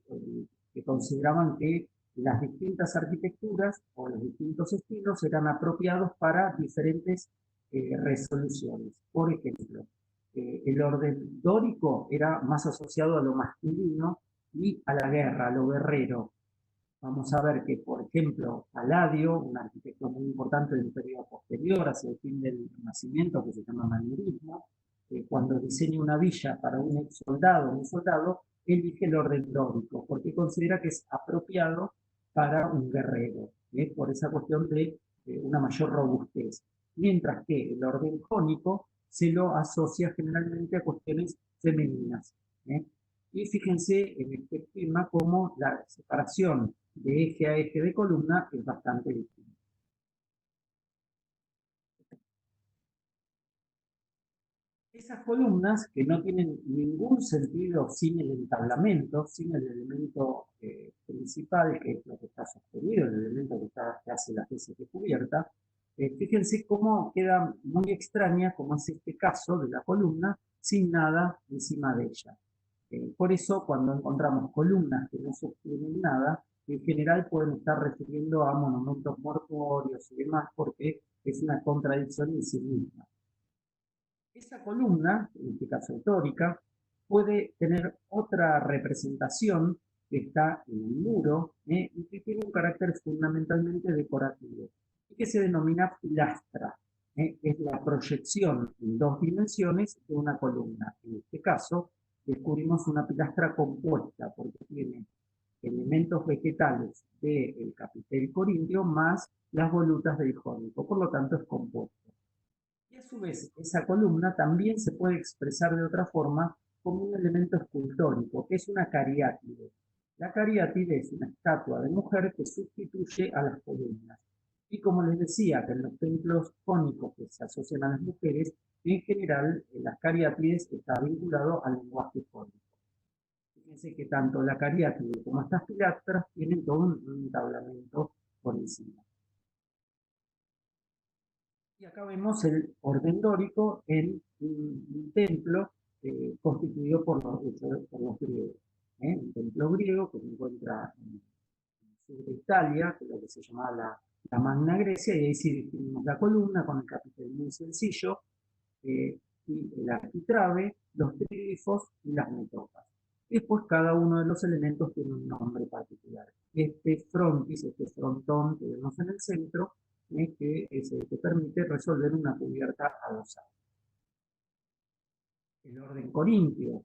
consideraban que las distintas arquitecturas o los distintos estilos eran apropiados para diferentes resoluciones. Por ejemplo, el orden dórico era más asociado a lo masculino y a la guerra, a lo guerrero. Vamos a ver que, por ejemplo, Palladio, un arquitecto muy importante del periodo posterior, hacia el fin del Renacimiento, que se llama manierismo, cuando diseña una villa para un ex soldado, un soldado, elige el orden dórico, porque considera que es apropiado para un guerrero, por esa cuestión de una mayor robustez. Mientras que el orden jónico se lo asocia generalmente a cuestiones femeninas. Y fíjense en este esquema cómo la separación de eje a eje de columna es bastante distinta. Esas columnas que no tienen ningún sentido sin el entablamento, sin el elemento principal, que es lo que está sostenido, el elemento que hace la tesis de cubierta, fíjense cómo queda muy extraña, como es este caso de la columna, sin nada encima de ella. Por eso, cuando encontramos columnas que no sostienen nada, en general pueden estar refiriendo a monumentos mortuorios y demás, porque es una contradicción en sí misma. Esa columna, en este caso dórica, puede tener otra representación que está en el muro y que tiene un carácter fundamentalmente decorativo y que se denomina pilastra. Es la proyección en 2 dimensiones de una columna. En este caso, descubrimos una pilastra compuesta porque tiene elementos vegetales del capitel corintio más las volutas del jónico, por lo tanto es compuesto. Y a su vez, esa columna también se puede expresar de otra forma como un elemento escultórico, que es una cariátide. La cariátide es una estatua de mujer que sustituye a las columnas. Y como les decía, que en los templos jónicos que se asocian a las mujeres, en general, las cariátides está vinculado al lenguaje jónico. Fíjense que tanto la cariátide como estas pilastras tienen todo un entablamento por encima. Y acá vemos el orden dórico en un templo constituido por los griegos. Un templo griego que se encuentra en el sur de Italia, que es lo que se llamaba la Magna Grecia, y ahí sí distinguimos la columna con el capitel muy sencillo, y el arquitrabe, los triglifos y las metopas. Y después cada uno de los elementos tiene un nombre particular. Este frontis, este frontón que vemos en el centro, que es el que permite resolver una cubierta adosada. El orden corintio,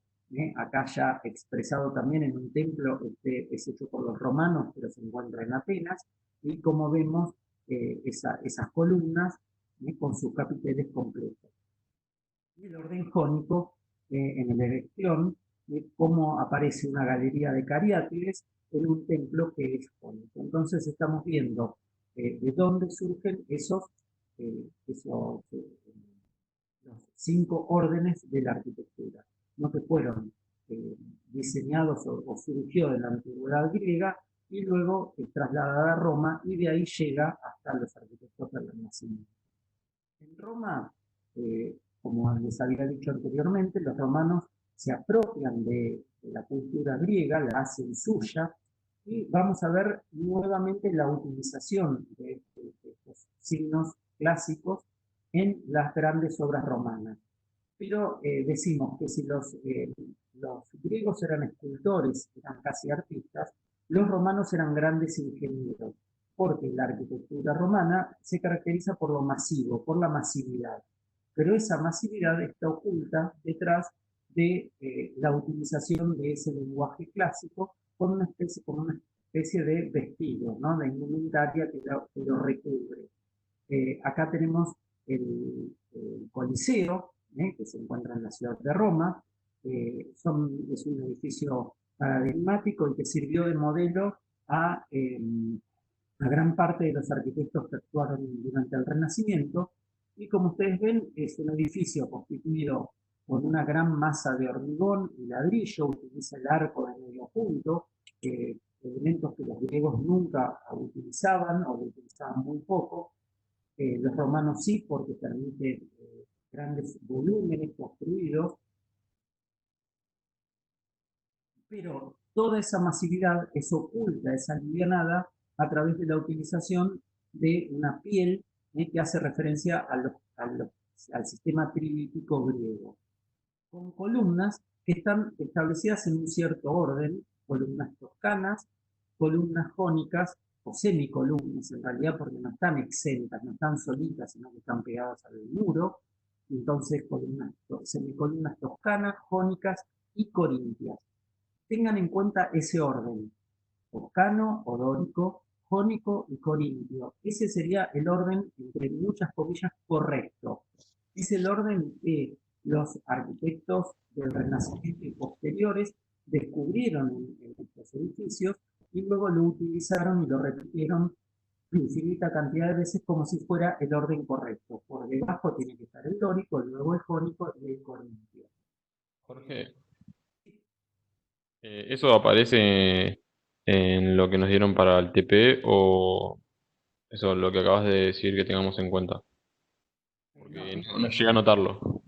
acá ya expresado también en un templo, es hecho por los romanos, pero se encuentra en Atenas, y como vemos, esas columnas con sus capiteles completos. Y el orden jónico, en la erección, cómo aparece una galería de cariátides en un templo que es jónico. Entonces estamos viendo de dónde surgen los 5 órdenes de la arquitectura. No que fueron diseñados o surgió de la antigüedad griega y luego trasladada a Roma y de ahí llega hasta los arquitectos del Renacimiento. En Roma, como les había dicho anteriormente, los romanos se apropian de la cultura griega, la hacen suya, y vamos a ver nuevamente la utilización de estos signos clásicos en las grandes obras romanas. Pero decimos que si los griegos eran escultores, eran casi artistas, los romanos eran grandes ingenieros, porque la arquitectura romana se caracteriza por lo masivo, por la masividad. Pero esa masividad está oculta detrás de la utilización de ese lenguaje clásico con una especie de vestido, ¿no? De indumentaria que lo recubre. Acá tenemos el Coliseo, que se encuentra en la ciudad de Roma. Es un edificio paradigmático y que sirvió de modelo a gran parte de los arquitectos que actuaron durante el Renacimiento. Y como ustedes ven, es un edificio constituido por una gran masa de hormigón y ladrillo, utiliza el arco de medio punto, elementos que los griegos nunca utilizaban o lo utilizaban muy poco. Los romanos sí, porque permite grandes volúmenes construidos, pero toda esa masividad es oculta, es alivianada a través de la utilización de una piel que hace referencia al sistema trilítico griego, con columnas que están establecidas en un cierto orden, columnas toscanas, columnas jónicas o semicolumnas en realidad, porque no están exentas, no están solitas, sino que están pegadas al muro. Entonces, semicolumnas toscanas, jónicas y corintias. Tengan en cuenta ese orden: toscano o dórico, jónico y corintio. Ese sería el orden, entre muchas comillas, correcto. Es el orden que los arquitectos del Renacimiento y posteriores descubrieron en estos edificios y luego lo utilizaron y lo repitieron infinita cantidad de veces como si fuera el orden correcto. Por debajo tiene que estar el dórico, luego el jónico y el corintio. Jorge, ¿eso aparece en lo que nos dieron para el TP o eso es lo que acabas de decir que tengamos en cuenta? Porque no llegué a notarlo.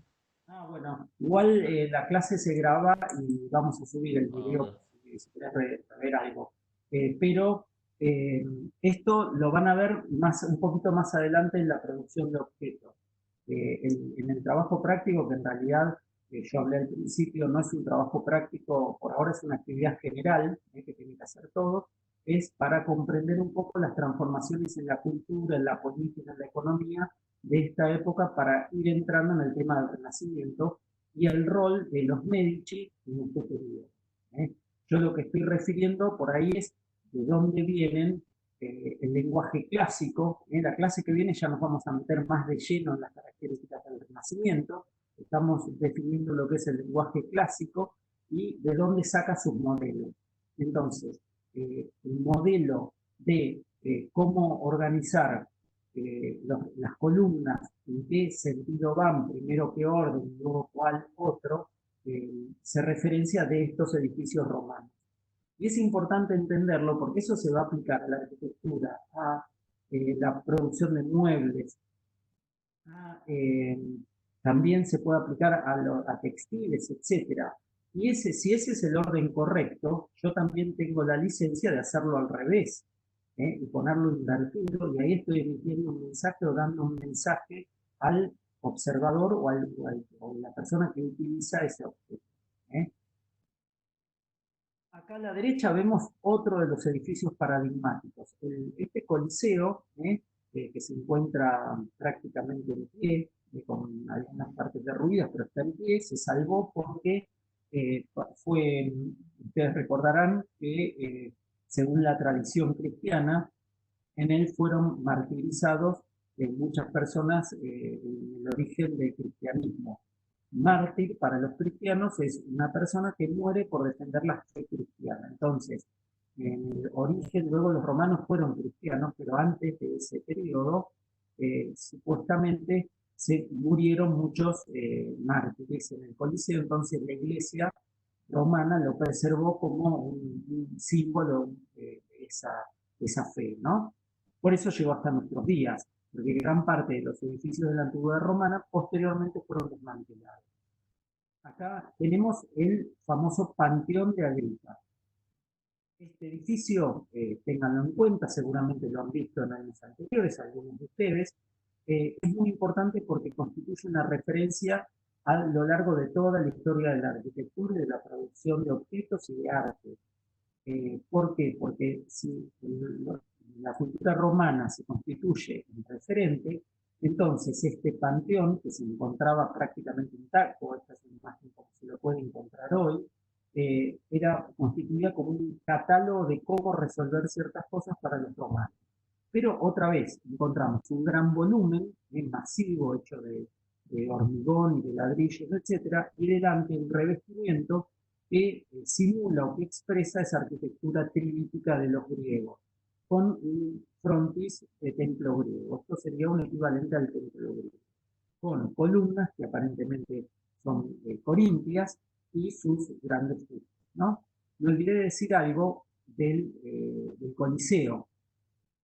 Bueno, igual la clase se graba y vamos a subir el Ah, video ok. si querés ver algo. Pero esto lo van a ver un poquito más adelante en la producción de objetos. En el trabajo práctico, que en realidad yo hablé al principio, no es un trabajo práctico, por ahora es una actividad general que tienen que hacer todos, es para comprender un poco las transformaciones en la cultura, en la política, en la economía de esta época para ir entrando en el tema del Renacimiento y el rol de los Medici en este periodo. ¿eh? Yo lo que estoy refiriendo por ahí es de dónde vienen el lenguaje clásico. La clase que viene ya nos vamos a meter más de lleno en las características del Renacimiento. Estamos definiendo lo que es el lenguaje clásico y de dónde saca sus modelos. Entonces, el modelo de cómo organizar las columnas, en qué sentido van, primero qué orden, luego cuál otro, se referencia de estos edificios romanos. Y es importante entenderlo porque eso se va a aplicar a la arquitectura, a la producción de muebles, también se puede aplicar a textiles, etcétera. Y si ese es el orden correcto, yo también tengo la licencia de hacerlo al revés, y ponerlo invertido, y ahí estoy emitiendo un mensaje o dando un mensaje al observador o a la persona que utiliza ese objeto. ¿eh? Acá a la derecha vemos otro de los edificios paradigmáticos. Este coliseo, que se encuentra prácticamente en pie, con algunas partes derruidas, pero está en pie, se salvó porque ustedes recordarán que según la tradición cristiana, en él fueron martirizados muchas personas en el origen del cristianismo. mártir para los cristianos es una persona que muere por defender la fe cristiana. Entonces, en el origen, luego los romanos fueron cristianos, pero antes de ese periodo, supuestamente se murieron muchos mártires en el Coliseo, entonces la iglesia romana lo preservó como un símbolo de esa fe, ¿no? Por eso llegó hasta nuestros días, porque gran parte de los edificios de la antigüedad romana posteriormente fueron desmantelados. Acá tenemos el famoso Panteón de Agripa. Este edificio, ténganlo en cuenta, seguramente lo han visto en años anteriores, algunos de ustedes, es muy importante porque constituye una referencia a lo largo de toda la historia de la arquitectura y de la producción de objetos y de arte. ¿Por qué? Porque si la cultura romana se constituye en referente, entonces este panteón, que se encontraba prácticamente intacto, esta es una imagen como se lo puede encontrar hoy, era constituida como un catálogo de cómo resolver ciertas cosas para los romanos. Pero otra vez encontramos un gran volumen masivo hecho de hormigón y de ladrillos, etcétera, y delante un revestimiento que simula o que expresa esa arquitectura trilítica de los griegos, con un frontis de templo griego. Esto sería un equivalente al templo griego, con columnas que aparentemente son corintias y sus grandes justos, ¿no? Me olvidé decir algo del Coliseo.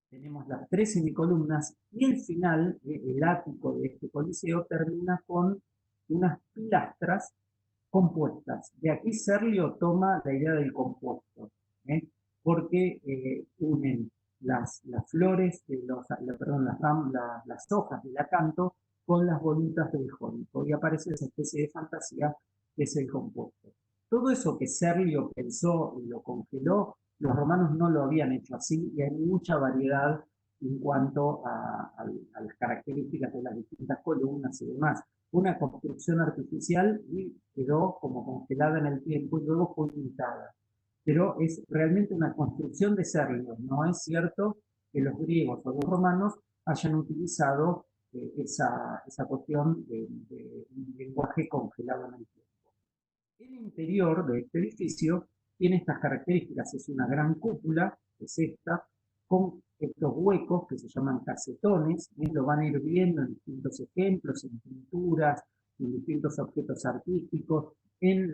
Tenemos las 3 semicolumnas y el final, el ático de este coliseo, termina con unas pilastras compuestas. De aquí Serlio toma la idea del compuesto, ¿eh? Porque unen las flores, perdón, las hojas del acanto con las volutas del jónico y aparece esa especie de fantasía que es el compuesto. Todo eso que Serlio pensó y lo congeló, los romanos no lo habían hecho así y hay mucha variedad en cuanto a las características de las distintas columnas y demás. Una construcción artificial y quedó como congelada en el tiempo y luego fue imitada. Pero es realmente una construcción de Serlio. No es cierto que los griegos o los romanos hayan utilizado esa cuestión de un lenguaje congelado en el tiempo. El interior de este edificio tiene estas características. Es una gran cúpula, es esta, con estos huecos que se llaman casetones, lo van a ir viendo en distintos ejemplos, en pinturas, en distintos objetos artísticos, en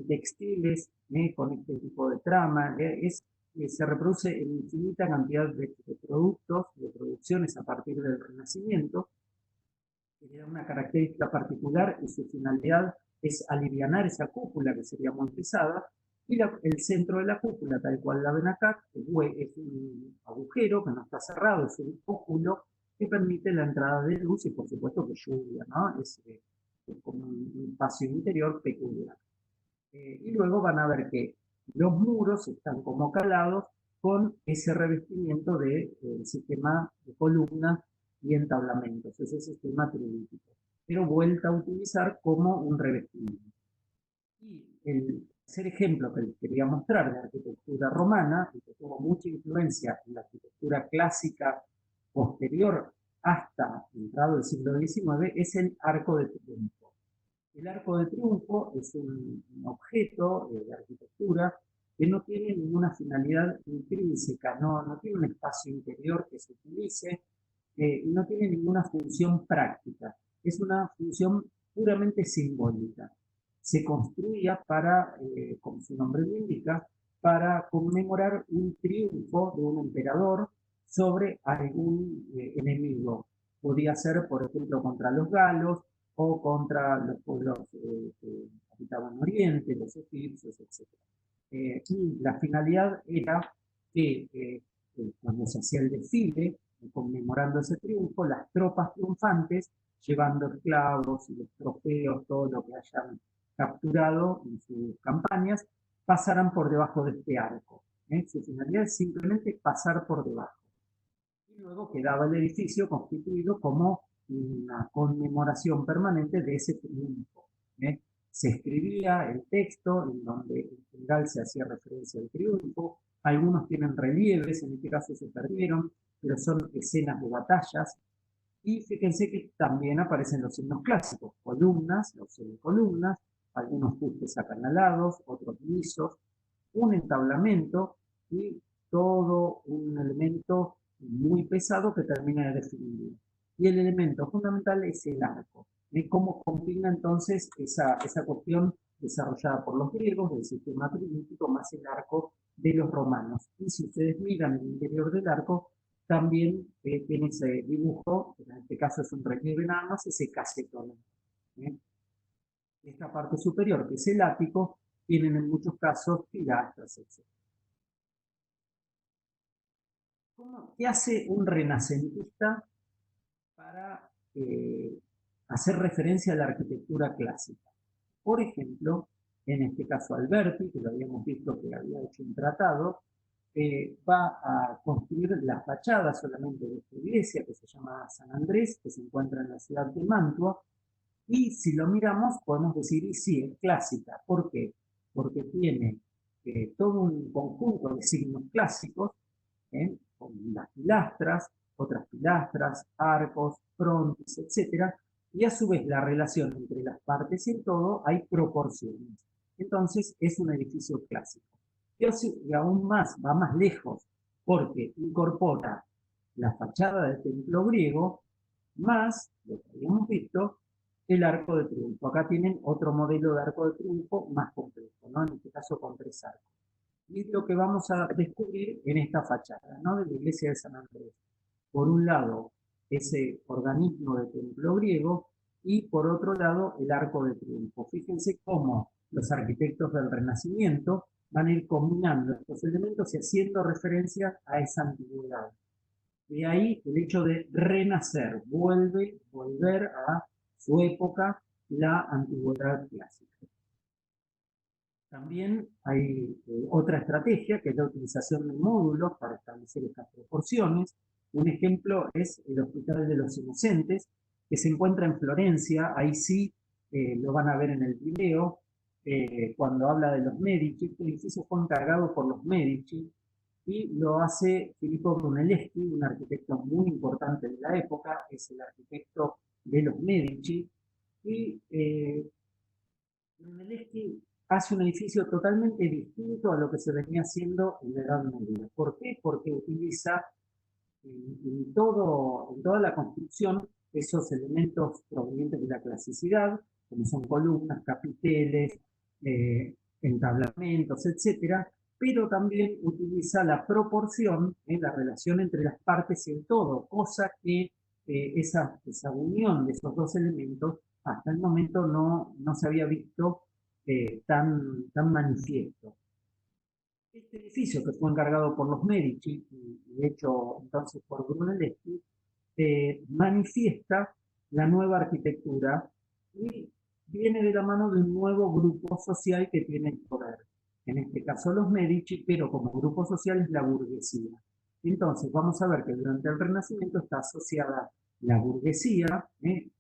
textiles, con este tipo de trama. Se reproduce en infinita cantidad de productos, de producciones a partir del Renacimiento, que le da una característica particular y su finalidad es alivianar esa cúpula que sería muy pesada, y el centro de la cúpula, tal cual la ven acá, es un agujero que no está cerrado, es un óculo que permite la entrada de luz y por supuesto que lluvia, ¿no? Es como un espacio interior peculiar. Y luego van a ver que los muros están como calados con ese revestimiento del sistema de columnas y entablamentos, ese sistema trilítico, pero vuelta a utilizar como un revestimiento. Y el tercer ejemplo que les quería mostrar de arquitectura romana, y que tuvo mucha influencia en la arquitectura clásica posterior hasta entrado del siglo XIX, es el Arco de Triunfo. El Arco de Triunfo es un objeto de arquitectura que no tiene ninguna finalidad intrínseca, no tiene un espacio interior que se utilice, y no tiene ninguna función práctica. Es una función puramente simbólica. Se construía para, como su nombre lo indica, para conmemorar un triunfo de un emperador sobre algún enemigo. Podía ser, por ejemplo, contra los galos o contra los pueblos que habitaban Oriente, los egipcios, etc. Y la finalidad era que cuando se hacía el desfile, conmemorando ese triunfo, las tropas triunfantes, llevando esclavos y los trofeos, todo lo que hayan capturado en sus campañas, pasaran por debajo de este arco. Su finalidad es simplemente pasar por debajo. Y luego quedaba el edificio constituido como una conmemoración permanente de ese triunfo. Se escribía el texto en donde en general se hacía referencia al triunfo. Algunos tienen relieves, en este caso se perdieron, pero son escenas de batallas. Y fíjense que también aparecen los signos clásicos, columnas, los semicolumnas, algunos fustes acanalados, otros lisos, un entablamento y todo un elemento muy pesado que termina de definir. Y el elemento fundamental es el arco. ¿Y cómo combina entonces esa cuestión desarrollada por los griegos del sistema trilítico más el arco de los romanos? Y si ustedes miran el interior del arco, también tiene ese dibujo, en este caso es un relieve nada más, ese casetón. Esta parte superior, que es el ático, tienen en muchos casos pilastras, etc. ¿Qué hace un renacentista para hacer referencia a la arquitectura clásica? Por ejemplo, en este caso Alberti, que lo habíamos visto que había hecho un tratado, va a construir la fachada solamente de esta iglesia que se llama San Andrés, que se encuentra en la ciudad de Mantua, y si lo miramos podemos decir, y sí, es clásica. ¿Por qué? Porque tiene todo un conjunto de signos clásicos, con las pilastras, otras pilastras, arcos, frontis, etc. Y a su vez la relación entre las partes y el todo hay proporciones. Entonces es un edificio clásico. Y aún más, va más lejos, porque incorpora la fachada del templo griego, más, lo que habíamos visto, el arco de triunfo. Acá tienen otro modelo de arco de triunfo más complejo, ¿no? En este caso con 3 arcos. Y es lo que vamos a descubrir en esta fachada, ¿no? De la iglesia de San Andrés. Por un lado, ese organismo de templo griego y por otro lado, el arco de triunfo. Fíjense cómo los arquitectos del Renacimiento van a ir combinando estos elementos y haciendo referencia a esa antigüedad. De ahí el hecho de renacer, volver a su época, la antigüedad clásica. También hay otra estrategia que es la utilización de módulos para establecer estas proporciones. Un ejemplo es el Hospital de los Inocentes, que se encuentra en Florencia. Ahí sí lo van a ver en el video, cuando habla de los Medici. Este edificio fue encargado por los Medici y lo hace Filippo Brunelleschi, un arquitecto muy importante de la época, es el arquitecto de los Medici. Y Brunelleschi hace un edificio totalmente distinto a lo que se venía haciendo en la Edad Media. ¿Por qué? Porque utiliza en toda la construcción esos elementos provenientes de la clasicidad, como son columnas, capiteles, entablamentos, etcétera, pero también utiliza la proporción, la relación entre las partes y el todo, cosa que esa unión de esos dos elementos hasta el momento no se había visto tan manifiesto. Este edificio, que fue encargado por los Medici y hecho entonces por Brunelleschi, manifiesta la nueva arquitectura y viene de la mano de un nuevo grupo social que tiene el poder. En este caso los Medici, pero como grupo social es la burguesía. Entonces vamos a ver que durante el Renacimiento está asociada la burguesía,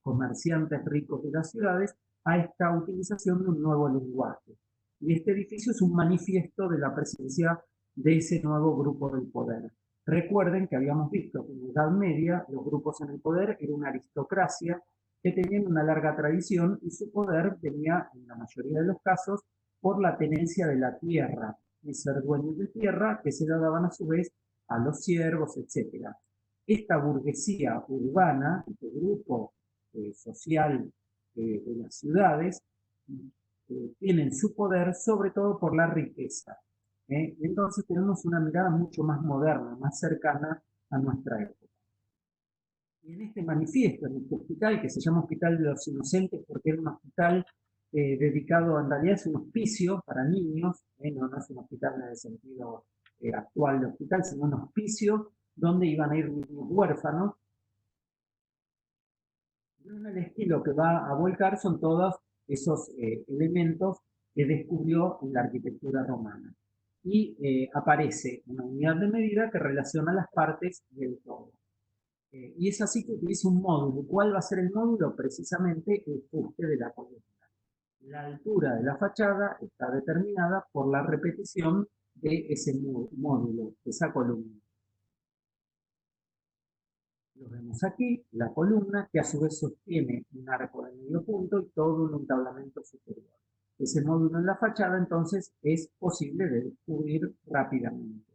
comerciantes ricos de las ciudades, a esta utilización de un nuevo lenguaje. Y este edificio es un manifiesto de la presencia de ese nuevo grupo del poder. Recuerden que habíamos visto que en la Edad Media los grupos en el poder eran una aristocracia que tenían una larga tradición y su poder venía, en la mayoría de los casos, por la tenencia de la tierra, y ser dueños de tierra que se la daban a su vez a los siervos, etc. Esta burguesía urbana, este grupo social de las ciudades, tienen su poder sobre todo por la riqueza. Entonces tenemos una mirada mucho más moderna, más cercana a nuestra época. Y en este manifiesto, en este hospital, que se llama Hospital de los Inocentes, porque era un hospital dedicado, en realidad es un hospicio para niños, no es un hospital en el sentido actual de hospital, sino un hospicio donde iban a ir niños huérfanos. En el estilo que va a volcar son todos esos elementos que descubrió en la arquitectura romana. Y aparece una unidad de medida que relaciona las partes del todo. Y es así que utiliza un módulo. ¿Cuál va a ser el módulo? Precisamente el fuste de la columna. La altura de la fachada está determinada por la repetición de ese módulo, de esa columna. Lo vemos aquí, la columna, que a su vez sostiene un arco de medio punto y todo un entablamento superior. Ese módulo en la fachada, entonces, es posible de descubrir rápidamente.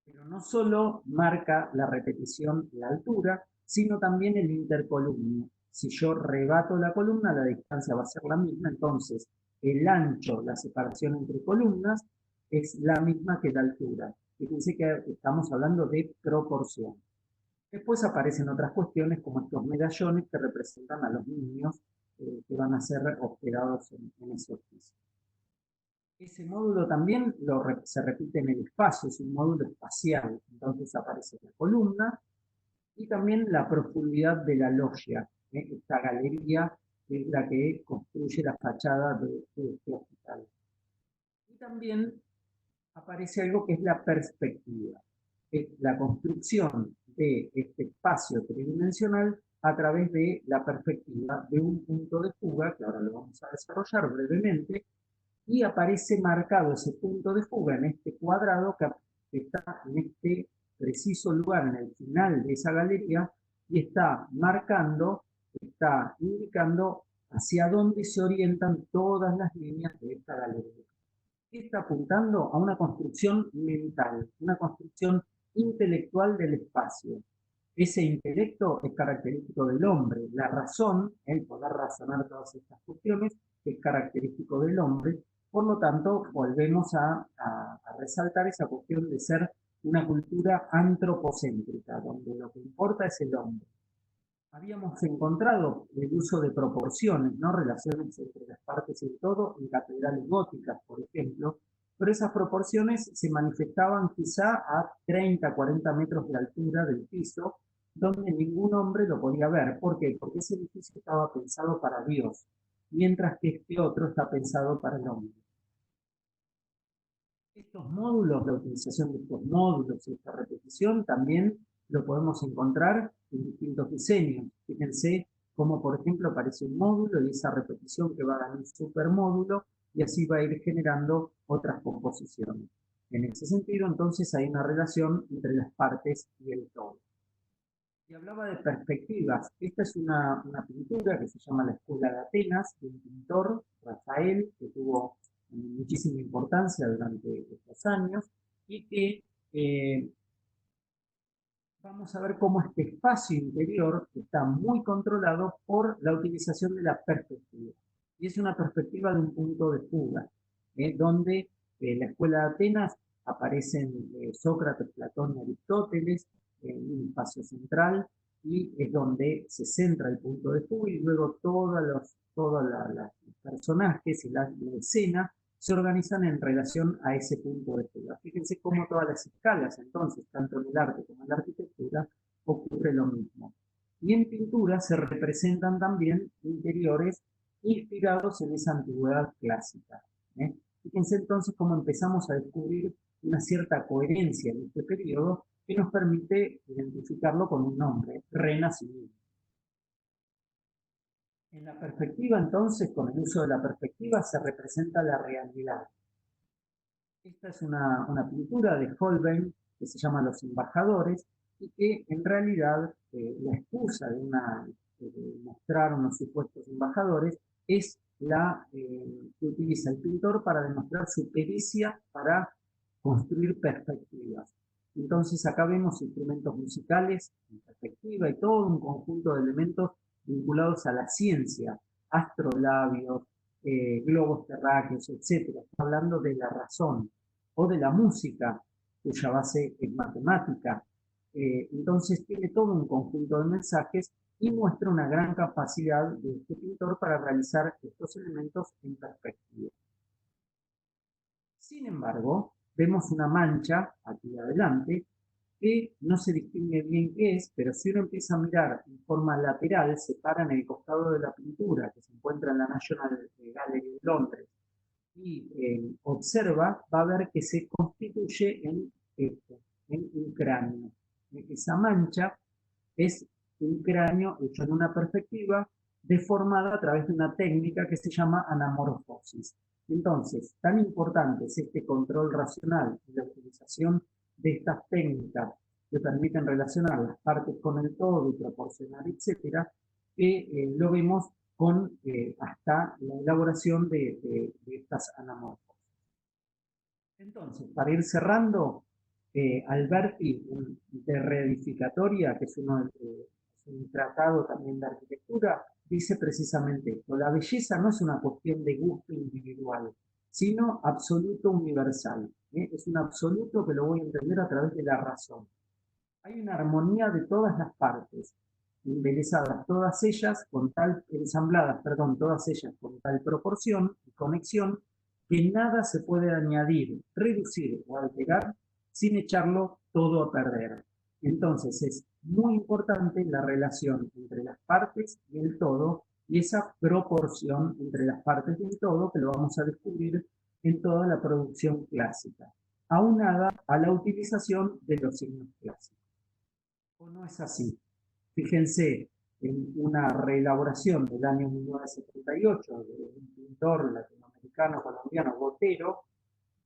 Pero no solo marca la repetición la altura, sino también el intercolumnio. Si yo rebato la columna, la distancia va a ser la misma, entonces el ancho, la separación entre columnas, es la misma que la altura. Fíjense que estamos hablando de proporción. Después aparecen otras cuestiones como estos medallones que representan a los niños que van a ser hospedados en ese hospicio. Ese módulo también se repite en el espacio, es un módulo espacial. Entonces aparece la columna y también la profundidad de la loggia, esta galería que es la que construye la fachada de este hospital. Y también aparece algo que es la perspectiva, es la construcción de este espacio tridimensional a través de la perspectiva de un punto de fuga, que ahora lo vamos a desarrollar brevemente, y aparece marcado ese punto de fuga en este cuadrado que está en este preciso lugar, en el final de esa galería, y está marcando, está indicando hacia dónde se orientan todas las líneas de esta galería. Está apuntando a una construcción mental, una construcción intelectual del espacio. Ese intelecto es característico del hombre, la razón, el poder razonar todas estas cuestiones, es característico del hombre. Por lo tanto, volvemos a resaltar esa cuestión de ser una cultura antropocéntrica, donde lo que importa es el hombre. Habíamos encontrado el uso de proporciones, ¿no? Relaciones entre las partes y el todo en catedrales góticas, por ejemplo, pero esas proporciones se manifestaban quizá a 30, 40 metros de altura del piso, donde ningún hombre lo podía ver. ¿Por qué? Porque ese edificio estaba pensado para Dios, mientras que este otro está pensado para el hombre. Estos módulos, la utilización de estos módulos y esta repetición también lo podemos encontrar en distintos diseños. Fíjense cómo, por ejemplo, aparece un módulo y esa repetición que va a dar un supermódulo y así va a ir generando otras composiciones. En ese sentido, entonces, hay una relación entre las partes y el todo. Y hablaba de perspectivas. Esta es una pintura que se llama La Escuela de Atenas, de un pintor, Rafael, que tuvo muchísima importancia durante estos años y que vamos a ver cómo este espacio interior está muy controlado por la utilización de la perspectiva. Y es una perspectiva de un punto de fuga, donde en la Escuela de Atenas aparecen Sócrates, Platón y Aristóteles en un espacio central y es donde se centra el punto de fuga y luego todos los personajes y la escena se organizan en relación a ese punto de fuga. Fíjense cómo todas las escalas, entonces, tanto en el arte como en la arquitectura, ocurre lo mismo. Y en pintura se representan también interiores inspirados en esa antigüedad clásica. Fíjense entonces cómo empezamos a descubrir una cierta coherencia en este periodo que nos permite identificarlo con un nombre, Renacimiento. En la perspectiva, entonces, con el uso de la perspectiva se representa la realidad. Esta es una pintura de Holbein que se llama Los Embajadores y que en realidad la excusa de mostrar unos supuestos embajadores es la que utiliza el pintor para demostrar su pericia para construir perspectivas. Entonces acá vemos instrumentos musicales en perspectiva y todo un conjunto de elementos vinculados a la ciencia, astrolabios, globos terráqueos, etc. Está hablando de la razón o de la música, cuya base es matemática. Entonces tiene todo un conjunto de mensajes y muestra una gran capacidad de este pintor para realizar estos elementos en perspectiva. Sin embargo, vemos una mancha aquí adelante que no se distingue bien qué es, pero si uno empieza a mirar en forma lateral, se para en el costado de la pintura que se encuentra en la National Gallery de Londres y observa, va a ver que se constituye en esto, en un cráneo. Esa mancha es un cráneo hecho en una perspectiva deformada a través de una técnica que se llama anamorfosis. Entonces, tan importante es este control racional y la utilización de estas técnicas que permiten relacionar las partes con el todo y proporcionar, etcétera, que lo vemos con hasta la elaboración de estas anamorfos. Entonces, para ir cerrando, Alberti de Reedificatoria, que es un tratado también de arquitectura, dice precisamente esto: la belleza no es una cuestión de gusto individual, sino absoluto universal. Es un absoluto que lo voy a entender a través de la razón. Hay una armonía de todas las partes, embelezadas todas ellas con tal, ensambladas, perdón, todas ellas con tal proporción y conexión, que nada se puede añadir, reducir o alterar sin echarlo todo a perder. Entonces es muy importante la relación entre las partes y el todo, y esa proporción entre las partes y el todo, que lo vamos a descubrir en toda la producción clásica, aunada a la utilización de los signos clásicos. ¿O no es así? Fíjense en una reelaboración del año 1978 de un pintor latinoamericano colombiano, Botero,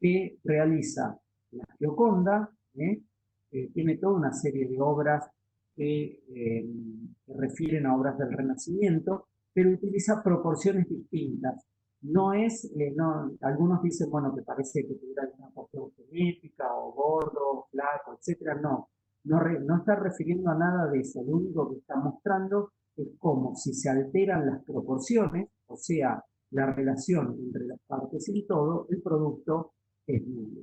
que realiza la Gioconda, tiene toda una serie de obras que refieren a obras del Renacimiento, pero utiliza proporciones distintas. No es, algunos dicen, bueno, que parece que tuviera una cuestión genética o gordo, flaco, etcétera. No está refiriendo a nada de eso. Lo único que está mostrando es como si se alteran las proporciones, o sea, la relación entre las partes y todo, el producto es nulo.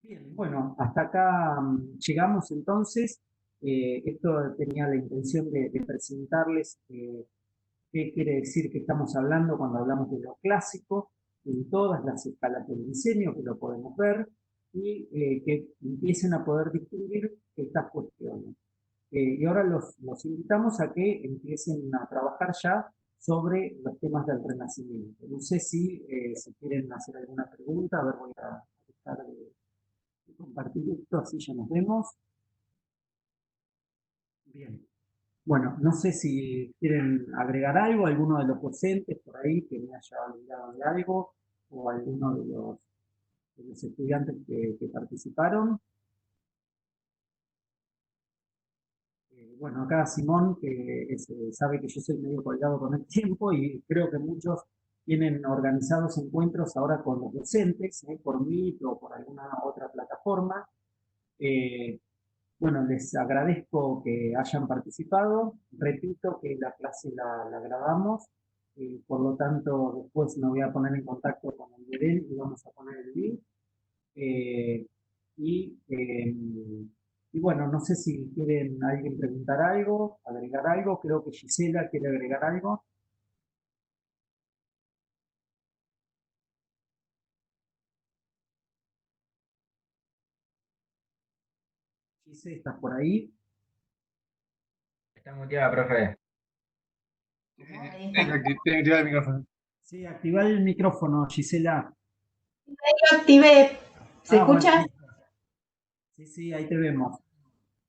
Bien, bueno, hasta acá llegamos entonces. Esto tenía la intención de presentarles qué quiere decir que estamos hablando cuando hablamos de lo clásico, en todas las escalas del diseño, que lo podemos ver, y que empiecen a poder distinguir estas cuestiones. Y ahora los invitamos a que empiecen a trabajar ya sobre los temas del Renacimiento. No sé si quieren hacer alguna pregunta. A ver, voy a dejar de compartir esto, así ya nos vemos. Bien. Bueno, no sé si quieren agregar algo, alguno de los docentes por ahí que me haya olvidado de algo, o alguno de los estudiantes que participaron. Bueno, acá Simón, que sabe que yo soy medio colgado con el tiempo y creo que muchos tienen organizados encuentros ahora con los docentes, por Meet o por alguna otra plataforma. Bueno, les agradezco que hayan participado. Repito que la clase la grabamos, por lo tanto después me voy a poner en contacto con el Bedel y vamos a poner el link. Eh, y, eh, y bueno, no sé si quieren alguien preguntar algo, agregar algo. Creo que Gisela quiere agregar algo. Gisela, ¿estás por ahí? Está muteada, profe. Ahí Tiene está. que activar el micrófono. Sí, activar el micrófono, Gisela. Lo activé. ¿Se escucha? Bueno, sí, ahí te vemos.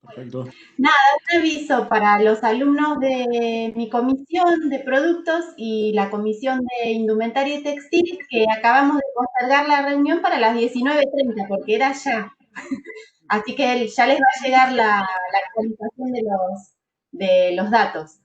Perfecto. Nada, un aviso para los alumnos de mi comisión de productos y la comisión de indumentaria y textil, que acabamos de postergar la reunión para las 19:30, porque era ya. Así que ya les va a llegar la actualización de los datos.